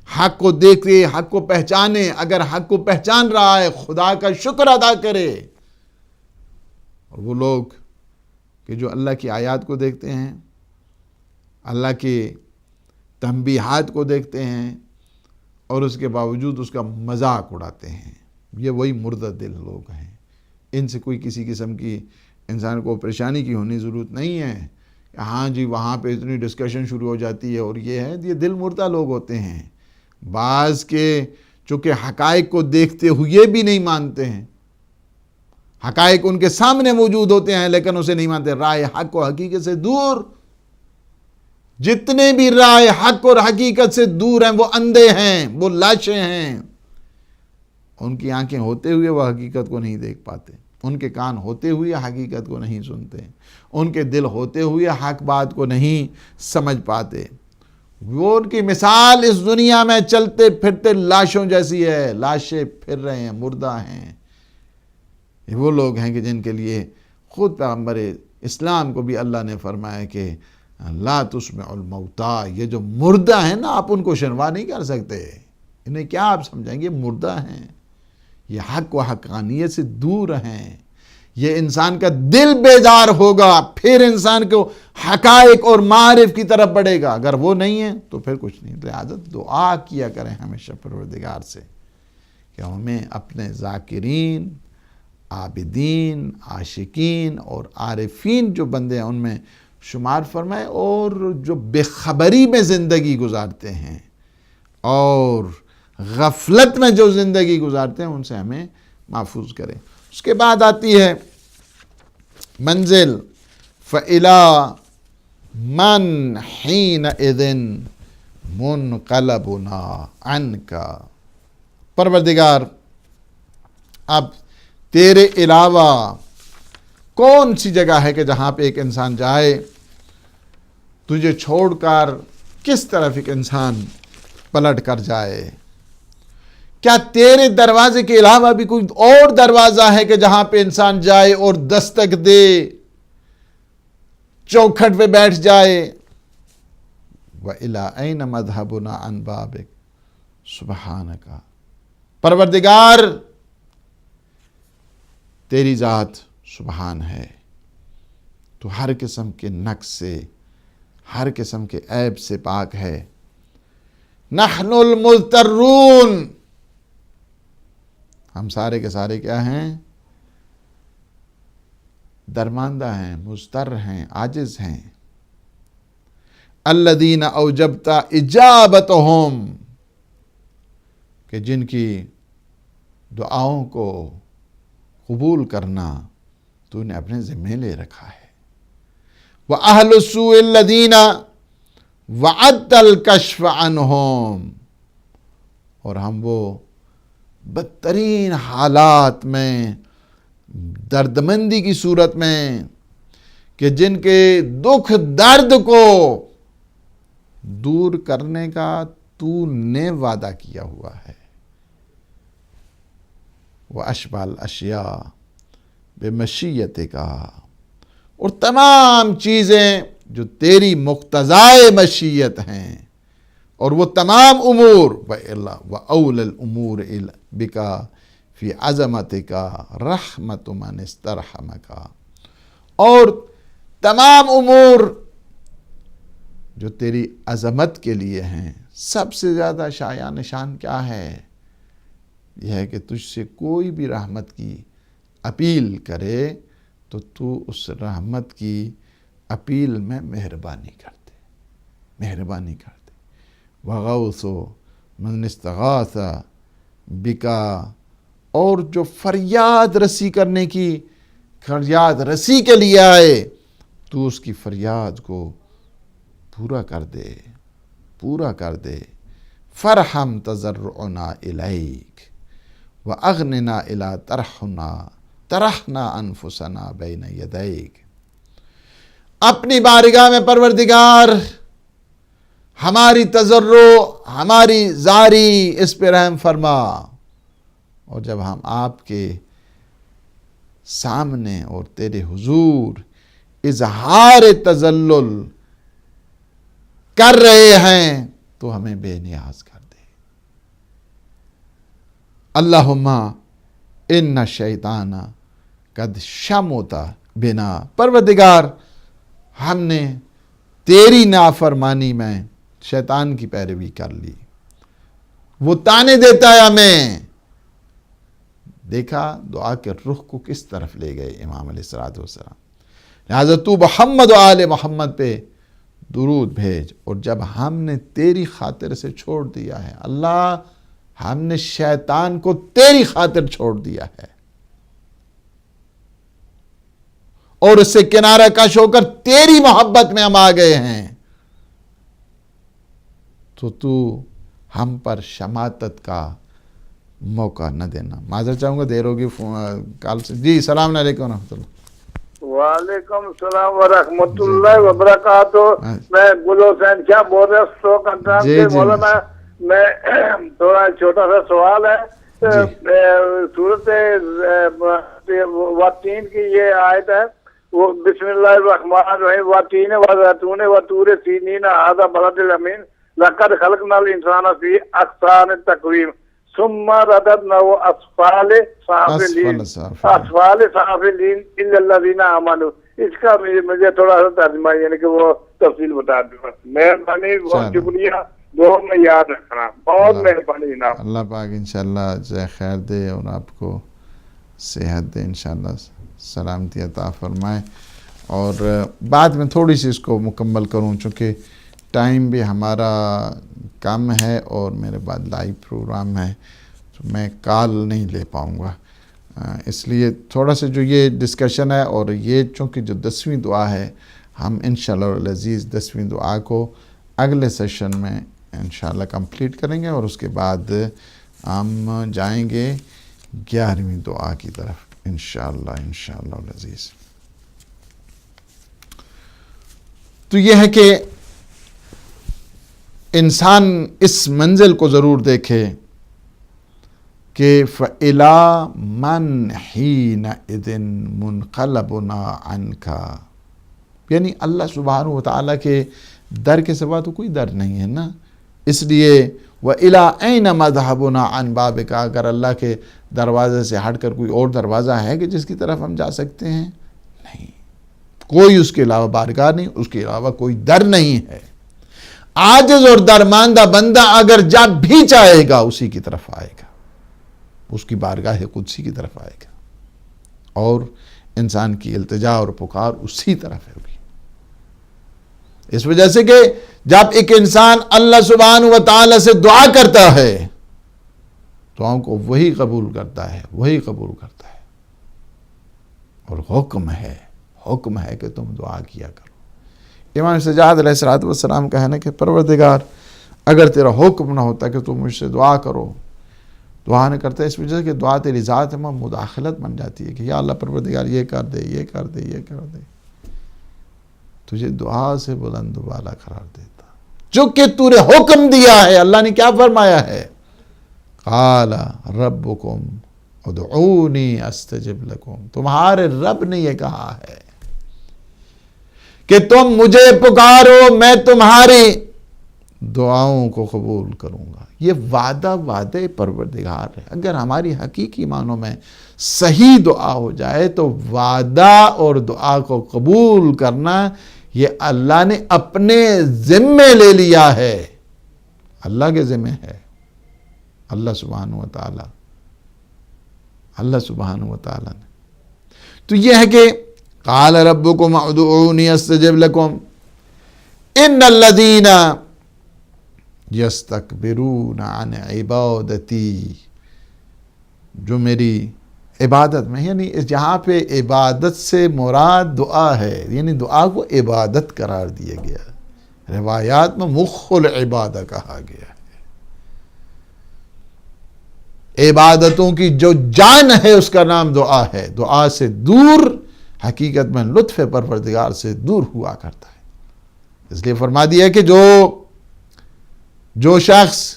حق کو دیکھے، حق کو پہچانے، اگر حق کو پہچان رہا ہے خدا کا شکر ادا کرے۔ اور وہ لوگ کہ جو اللہ کی آیات کو دیکھتے ہیں، اللہ کے تنبیہات کو دیکھتے ہیں اور اس کے باوجود اس کا مذاق اڑاتے ہیں، یہ وہی مردہ دل لوگ ہیں۔ ان سے کوئی کسی قسم کی انسان کو پریشانی کی ہونی ضرورت نہیں ہے۔ ہاں جی وہاں پہ اتنی ڈسکشن شروع ہو جاتی ہے اور یہ ہے، یہ دل مردہ لوگ ہوتے ہیں۔ بعض کے چونکہ حقائق کو دیکھتے ہوئے بھی نہیں مانتے ہیں، حقائق ان کے سامنے موجود ہوتے ہیں لیکن اسے نہیں مانتے، رائے حق و حقیقت سے دور۔ جتنے بھی رائے حق اور حقیقت سے دور ہیں وہ اندھے ہیں، وہ لاشیں ہیں۔ ان کی آنکھیں ہوتے ہوئے وہ حقیقت کو نہیں دیکھ پاتے، ان کے کان ہوتے ہوئے حقیقت کو نہیں سنتے، ان کے دل ہوتے ہوئے حق بات کو نہیں سمجھ پاتے۔ وہ ان کی مثال اس دنیا میں چلتے پھرتے لاشوں جیسی ہے، لاشیں پھر رہے ہیں، مردہ ہیں۔ یہ وہ لوگ ہیں کہ جن کے لیے خود پیغمبر اسلام کو بھی اللہ نے فرمایا کہ لا تسمع الموتیٰ، یہ جو مردہ ہیں نا آپ ان کو شنوا نہیں کر سکتے، انہیں کیا آپ سمجھائیں گے، مردہ ہیں، یہ حق و حقانیت سے دور ہیں۔ یہ انسان کا دل بیدار ہوگا پھر انسان کو حقائق اور معارف کی طرف بڑھے گا، اگر وہ نہیں ہے تو پھر کچھ نہیں۔ لہذا دعا کیا کریں ہمیشہ پروردگار سے کہ ہمیں اپنے ذاکرین، عابدین، عاشقین اور عارفین جو بندے ہیں ان میں شمار فرمائے، اور جو بے خبری میں زندگی گزارتے ہیں اور غفلت میں جو زندگی گزارتے ہیں ان سے ہمیں محفوظ کرے۔ اس کے بعد آتی ہے منزل فَإِلَىٰ مَنْ حِينَئِذٍ مُنْقَلَبُنَا عَنْكَ، پروردگار اب تیرے علاوہ کون سی جگہ ہے کہ جہاں پہ ایک انسان جائے، تجھے چھوڑ کر کس طرف ایک انسان پلٹ کر جائے؟ کیا تیرے دروازے کے علاوہ بھی کوئی اور دروازہ ہے کہ جہاں پہ انسان جائے اور دستک دے، چوکھٹ پہ بیٹھ جائے؟ وَإِلَىٰ أَيْنَ مَذْهَبُنَا عَنْ بَابِكَ سُبْحَانَكَ، پروردگار تیری ذات سبحان ہے، تو ہر قسم کے نقص سے، ہر قسم کے عیب سے پاک ہے۔ نحن المضطرون، ہم سارے کے سارے کیا ہیں؟ درماندہ ہیں، مضطر ہیں، عاجز ہیں۔ الذین اوجبت اجابتہم، کہ جن کی دعاؤں کو قبول کرنا تو نے اپنے ذمہ لے رکھا ہے۔ وَأَهْلُ السُّوءِ الَّذِينَ وَعَدتَّ الْكَشْفَ عَنْهُمْ، اور ہم وہ بدترین حالات میں، دردمندی کی صورت میں کہ جن کے دکھ درد کو دور کرنے کا تو نے وعدہ کیا ہوا ہے۔ وَأَشْبَهَ الْأَشْيَاءِ بِمَشِيَّتِكَ، اور تمام چیزیں جو تیری مقتضائے مشیت ہیں، اور وہ تمام امور وَأَوْلَى الْأُمُورِ بِكَ فِي عَظَمَتِكَ رَحْمَةُ مَنِ اسْتَرْحَمَكَ، اور تمام امور جو تیری عظمت کے لیے ہیں، سب سے زیادہ شایع نشان کیا ہے؟ یہ ہے کہ تجھ سے کوئی بھی رحمت کی اپیل کرے تو تو اس رحمت کی اپیل میں مہربانی کر دے وغوث من استغاث بکا، اور جو فریاد رسی کے لیے آئے تو اس کی فریاد کو پورا کر دے فرحم تضرعنا الیک واغننا الی طرحنا انفسنا بین یدیک۔ اپنی بارگاہ میں پروردگار ہماری تضرع، ہماری زاری، اس پہ رحم فرما، اور جب ہم آپ کے سامنے اور تیرے حضور اظہار تذلل کر رہے ہیں تو ہمیں بے نیاز کر دے۔ اللہم ان الشیطان قد شمت بنا، پروردگار ہم نے تیری نافرمانی میں شیطان کی پیروی کر لی، وہ تانے دیتا ہے ہمیں۔ دیکھا دعا کے رخ کو کس طرف لے گئے امام علیہ السلام۔ لہذا تو محمد و آل محمد پہ درود بھیج، اور جب ہم نے تیری خاطر سے چھوڑ دیا ہے اللہ، ہم نے شیطان کو تیری خاطر چھوڑ دیا ہے اور اس سے کنارہ کش ہو کر تیری محبت میں ہم آ گئے ہیں، تو ہم پر شماتت کا موقع نہ دینا۔ معذرت چاہوں گا، دیر ہوگی کال سے۔ جی السلام علیکم ورحمۃ اللہ۔ وعلیکم السلام ورحمۃ اللہ وبرکاتہ۔ میں گل حسین کیا بول رہا ہوں جی سے مولانا، میں تھوڑا چھوٹا سا سوال ہے۔ سورت واتین کی یہ آیت ہے، وہ بسم اللہ الرحمن الرحیم، واتین وزیتون وطور سینین ھذا بلد الامین لقد خلقنا الانسان فی احسن تقویم ثم رددناه اسفل سافلین الا الذین آمنوا۔ اس کا مجھے تھوڑا سا ترجمہ یعنی کہ وہ تفصیل بتا دیں بس۔ مہربانی، بہت شکریہ، دعا میں یاد رکھنا، بہت مہربانی جناب۔ اللہ پاک انشاءاللہ جزائے خیر دے اور آپ کو صحت دے، انشاءاللہ سلامتی عطا فرمائے۔ اور بعد میں تھوڑی سی اس کو مکمل کروں، چونکہ ٹائم بھی ہمارا کم ہے اور میرے بعد لائیو پروگرام ہے، تو میں کال نہیں لے پاؤں گا، اس لیے تھوڑا سا جو یہ ڈسکشن ہے، اور یہ چونکہ جو 10ویں دعا ہے، ہم انشاءاللہ العزیز 10ویں دعا کو اگلے سیشن میں انشاءاللہ کمپلیٹ کریں گے، اور اس کے بعد ہم جائیں گے 11ویں دعا کی طرف انشاءاللہ العزیز۔ تو یہ ہے کہ انسان اس منزل کو ضرور دیکھے کہ فَإِلَى مَنْ حِينَئِذٍ مُنْقَلَبُنَا عَنْكَ، یعنی اللہ سبحانہ وتعالیٰ کے در کے سوا تو کوئی در نہیں ہے نا، اس لیے وَإِلَىٰ أَيْنَ مَذْهَبُنَا عَنْ بَابِكَ، اگر اللہ کے دروازے سے ہٹ کر کوئی اور دروازہ ہے کہ جس کی طرف ہم جا سکتے ہیں؟ نہیں، کوئی اس کے علاوہ بارگاہ نہیں، اس کے علاوہ کوئی در نہیں ہے۔ عاجز اور درماندہ بندہ اگر جب بھی چاہے گا اسی کی طرف آئے گا، اس کی بارگاہ قدسی کی طرف آئے گا، اور انسان کی التجا اور پکار اسی طرف ہوگی۔ اس وجہ سے کہ جب ایک انسان اللہ سبحانہ و تعالی سے دعا کرتا ہے، دعاؤں کو وہی قبول کرتا ہے، اور حکم ہے کہ تم دعا کیا کرو۔ امام سجاد علیہ السلام کا ہے نا کہ پروردگار اگر تیرا حکم نہ ہوتا کہ تم مجھ سے دعا کرو، دعا نہ کرتا، اس وجہ سے کہ دعا تیری ذات میں مداخلت بن جاتی ہے کہ یا اللہ پروردگار یہ کر دے، یہ کر دے، یہ کر دے، تجھے دعا سے بلند و بالا قرار دیتا، چونکہ تو نے حکم دیا ہے۔ اللہ نے کیا فرمایا ہے؟ قال ربکم ادعونی استجب لکم، تمہارے رب نے یہ کہا ہے کہ تم مجھے پکارو، میں تمہاری دعاؤں کو قبول کروں گا۔ یہ وعدہ پروردگار ہے۔ اگر ہماری حقیقی معنوں میں صحیح دعا ہو جائے تو وعدہ اور دعا کو قبول کرنا یہ اللہ نے اپنے ذمے لے لیا ہے، اللہ کے ذمے ہے، اللہ سبحانہ و تعالی نے۔ تو یہ ہے کہ قال ربکم ادعونی استجب لکم ان الذین یستکبرون عن عبادتی، جو میری عبادت میں، یعنی جہاں پہ عبادت سے مراد دعا ہے، یعنی دعا کو عبادت قرار دیا گیا، روایات میں مخ العبادہ کہا گیا ہے، عبادتوں کی جو جان ہے اس کا نام دعا ہے، دعا سے دور حقیقت میں لطف پروردگار سے دور ہوا کرتا ہے۔ اس لیے فرما دیا کہ جو شخص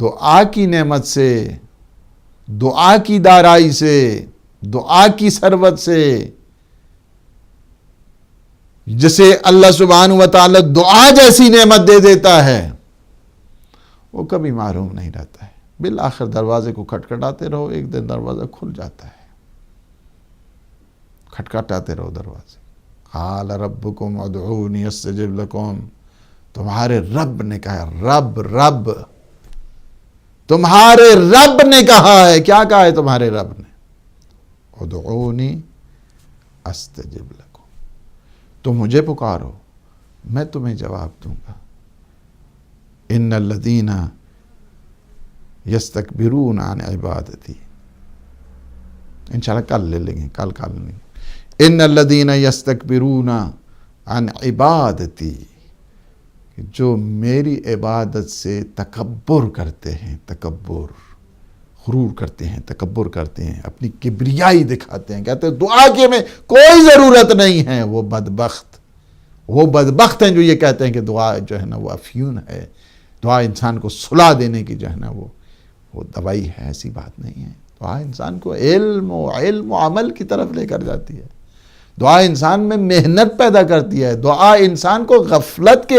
دعا کی نعمت سے، دعا کی دارائی سے، دعا کی ثروت سے، جسے اللہ سبحانہ و تعالی دعا جیسی نعمت دے دیتا ہے، وہ کبھی محروم نہیں رہتا ہے۔ بالآخر دروازے کو کھٹکھٹاتے رہو، ایک دن دروازہ کھل جاتا ہے، کھٹکھٹاتے رہو دروازے۔ قال ربکم ادعونی استجب لکم، تمہارے رب نے کہا، رب تمہارے رب نے کہا ہے، کیا کہا ہے تمہارے رب نے؟ ادعونی استجب لکم، تم مجھے پکارو میں تمہیں جواب دوں گا۔ ان الذین یستکبرون عن عبادتی، انشاءاللہ کل لے لیں گے، کل لیں گے۔ ان الذین یستکبرون عن عبادتی، جو میری عبادت سے تکبر کرتے ہیں، غرور کرتے ہیں، تکبر کرتے ہیں، اپنی کبریائی دکھاتے ہیں، کہتے ہیں دعا کی ہمیں کوئی ضرورت نہیں ہے، وہ بدبخت ہیں جو یہ کہتے ہیں کہ دعا جو ہے نا وہ افیون ہے، دعا انسان کو صلح دینے کی جو ہے نا وہ دوائی ہے۔ ایسی بات نہیں ہے، دعا انسان کو علم و عمل کی طرف لے کر جاتی ہے، دعا انسان میں محنت پیدا کرتی ہے، دعا انسان کو غفلت کے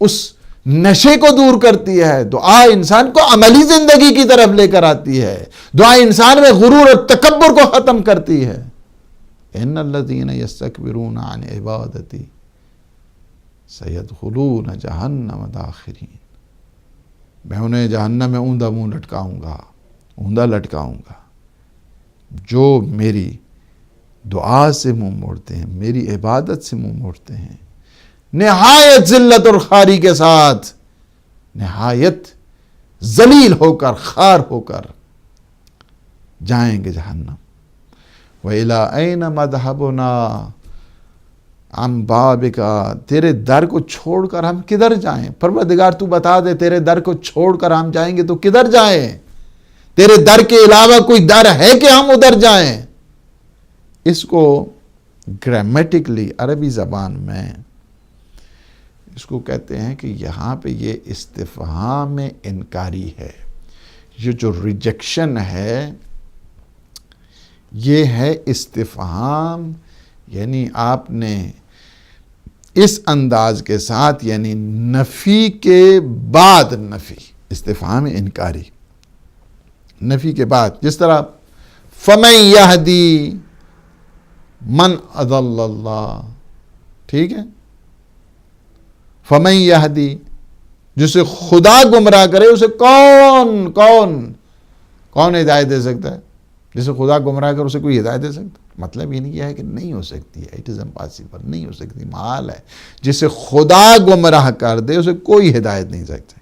اس نشے کو دور کرتی ہے، دعا انسان کو عملی زندگی کی طرف لے کر آتی ہے، دعا انسان میں غرور اور تکبر کو ختم کرتی ہے۔ ان الذین یستکبرون عن عبادتی سیدخلون جہنم داخرین، میں انہیں جہنم میں اوندا منہ لٹکاؤں گا۔ جو میری دعا سے منہ موڑتے ہیں، میری عبادت سے منہ موڑتے ہیں، نہایت ذلت اور خواری کے ساتھ، نہایت ذلیل ہو کر، خوار ہو کر جائیں گے جہنم۔ وَإِلَىٰ أَيْنَ مَذْهَبُنَا عَنْ بَابِكَ، تیرے در کو چھوڑ کر ہم کدھر جائیں؟ پروردگار تو بتا دے، تیرے در کو چھوڑ کر ہم جائیں گے تو کدھر جائیں؟ تیرے در کے علاوہ کوئی در ہے کہ ہم ادھر جائیں؟ اس کو گرامیٹکلی عربی زبان میں اس کو کہتے ہیں کہ یہاں پہ یہ استفہام انکاری ہے، یہ جو ریجیکشن ہے یہ ہے استفہام، یعنی آپ نے اس انداز کے ساتھ، یعنی نفی کے بعد نفی، استفہام انکاری، نفی کے بعد، جس طرح فَمَن يَهْدِي مَنْ أَضَلَّ اللَّهُ، ٹھیک ہے، فَمَن يَهْدِي، جسے خدا گمراہ کرے اسے کون ہدایت دے سکتا ہے؟ جسے خدا گمراہ کرے اسے کوئی ہدایت دے سکتا ہے؟ مطلب یہ نہیں ہے کہ نہیں ہو سکتی ہے، اٹ از امپاسبل، نہیں ہو سکتی، محال ہے۔ جسے خدا گمراہ کر دے اسے کوئی ہدایت نہیں سکتا،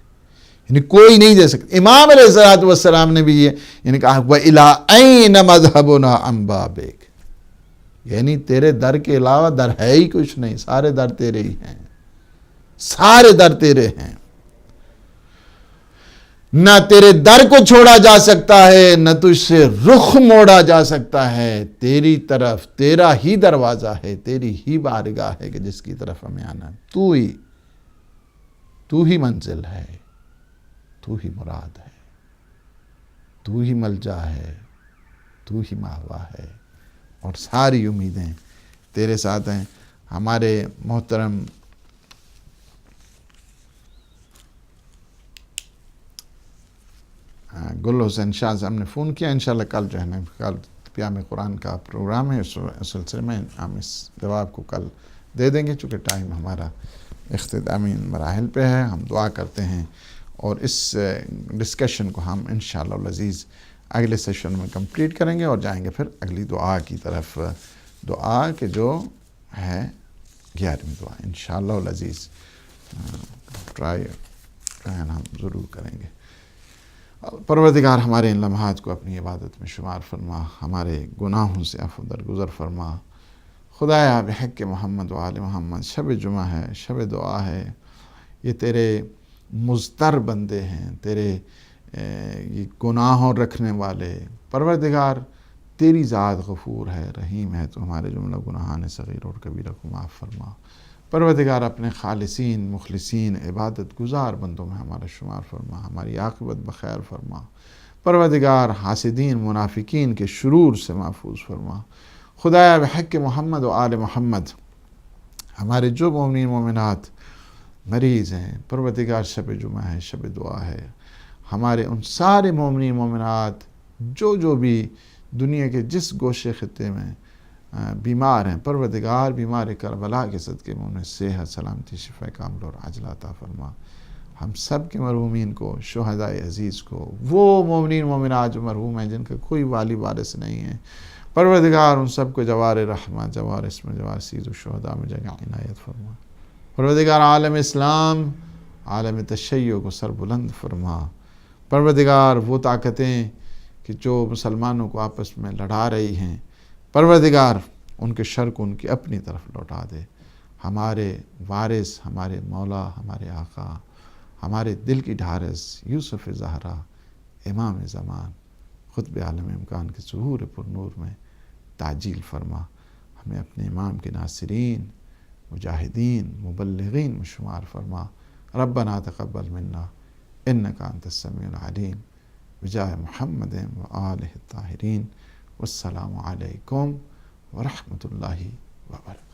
یعنی کوئی نہیں دے سکتا۔ امام علیہ السلام نے بھی یہ یعنی کہا وَإِلَىٰ أَيْنَ مَذْهَبُنَا عَنْ بَابِكَ، یعنی تیرے در کے علاوہ در ہے ہی کچھ نہیں، سارے در تیرے ہی ہیں، سارے در تیرے ہیں، نہ تیرے در کو چھوڑا جا سکتا ہے، نہ تجھ سے رخ موڑا جا سکتا ہے، تیری طرف تیرا ہی دروازہ ہے، تیری ہی بارگاہ ہے کہ جس کی طرف ہمیں آنا ہے، تو ہی منزل ہے، تو ہی مراد ہے، تو ہی ملجا ہے، تو ہی ماوا ہے، اور ساری امیدیں تیرے ساتھ ہیں۔ ہمارے محترم گل حسین شاہ سے ہم نے فون کیا، انشاءاللہ کل جو ہے نا کل پیام قرآن کا پروگرام ہے، اس سلسلے میں ہم اس جواب کو کل دے دیں گے، چونکہ ٹائم ہمارا اختتامی مراحل پہ ہے. ہم دعا کرتے ہیں اور اس ڈسکشن کو ہم انشاءاللہ العزیز اگلے سیشن میں کمپلیٹ کریں گے اور جائیں گے پھر اگلی دعا کی طرف. دعا کہ جو ہے 11ویں دعا انشاءاللہ العزیز ٹرائی ہم ضرور کریں گے. پروردگار ہمارے ان لمحات کو اپنی عبادت میں شمار فرما، ہمارے گناہوں سے عفو درگزر فرما. خدایا بحق محمد و آل محمد، شب جمعہ ہے، شب دعا ہے، یہ تیرے مضطر بندے ہیں، تیرے یہ گناہوں رکھنے والے. پروردگار تیری ذات غفور ہے، رحیم ہے، تو ہمارے جملہ گناہان صغیر اور کبیرہ کو معاف فرما. پروردگار اپنے خالصین مخلصین عبادت گزار بندوں میں ہمارا شمار فرما، ہماری عاقبت بخیر فرما. پروردگار حاسدین منافقین کے شرور سے محفوظ فرما. خدایا بحق محمد و آل محمد، ہمارے جو مومنین مومنات مریض ہیں، پروردگار شب جمعہ ہے، شب دعا ہے، ہمارے ان سارے مومنین مومنات جو بھی دنیا کے جس گوشے خطے میں بیمار ہیں، پروردگار بیمار کربلا کے صدقے میں انہیں صحت سلامتی شفا کامل اور عاجلہ عطا فرما. ہم سب کے مرحومین کو، شہدائے عزیز کو، وہ مومنین مومنات جو مرحوم ہیں جن کا کوئی والی وارث نہیں ہے، پروردگار ان سب کو جوار رحمہ، جوار اسم، جوار سیز و شہداء میں جگہ عنایت فرما. پروردگار عالم اسلام، عالم تشیع کو سر بلند فرما. پروردگار وہ طاقتیں کہ جو مسلمانوں کو آپس میں لڑا رہی ہیں، پروردگار ان کے شر کو ان کی اپنی طرف لوٹا دے. ہمارے وارث، ہمارے مولا، ہمارے آقا، ہمارے دل کی ڈھارس یوسف زہرا، امام زمان، خطب عالم امکان کے ظہور پر نور میں تعجیل فرما. ہمیں اپنے امام کے ناصرین، مجاہدین، مبلغین میں شمار فرما. ربنا تقبل منا انک انت السمیع العلیم بجاہ محمد و آلہ الطاہرین. والسلام علیکم ورحمۃ اللہ وبرکاتہ.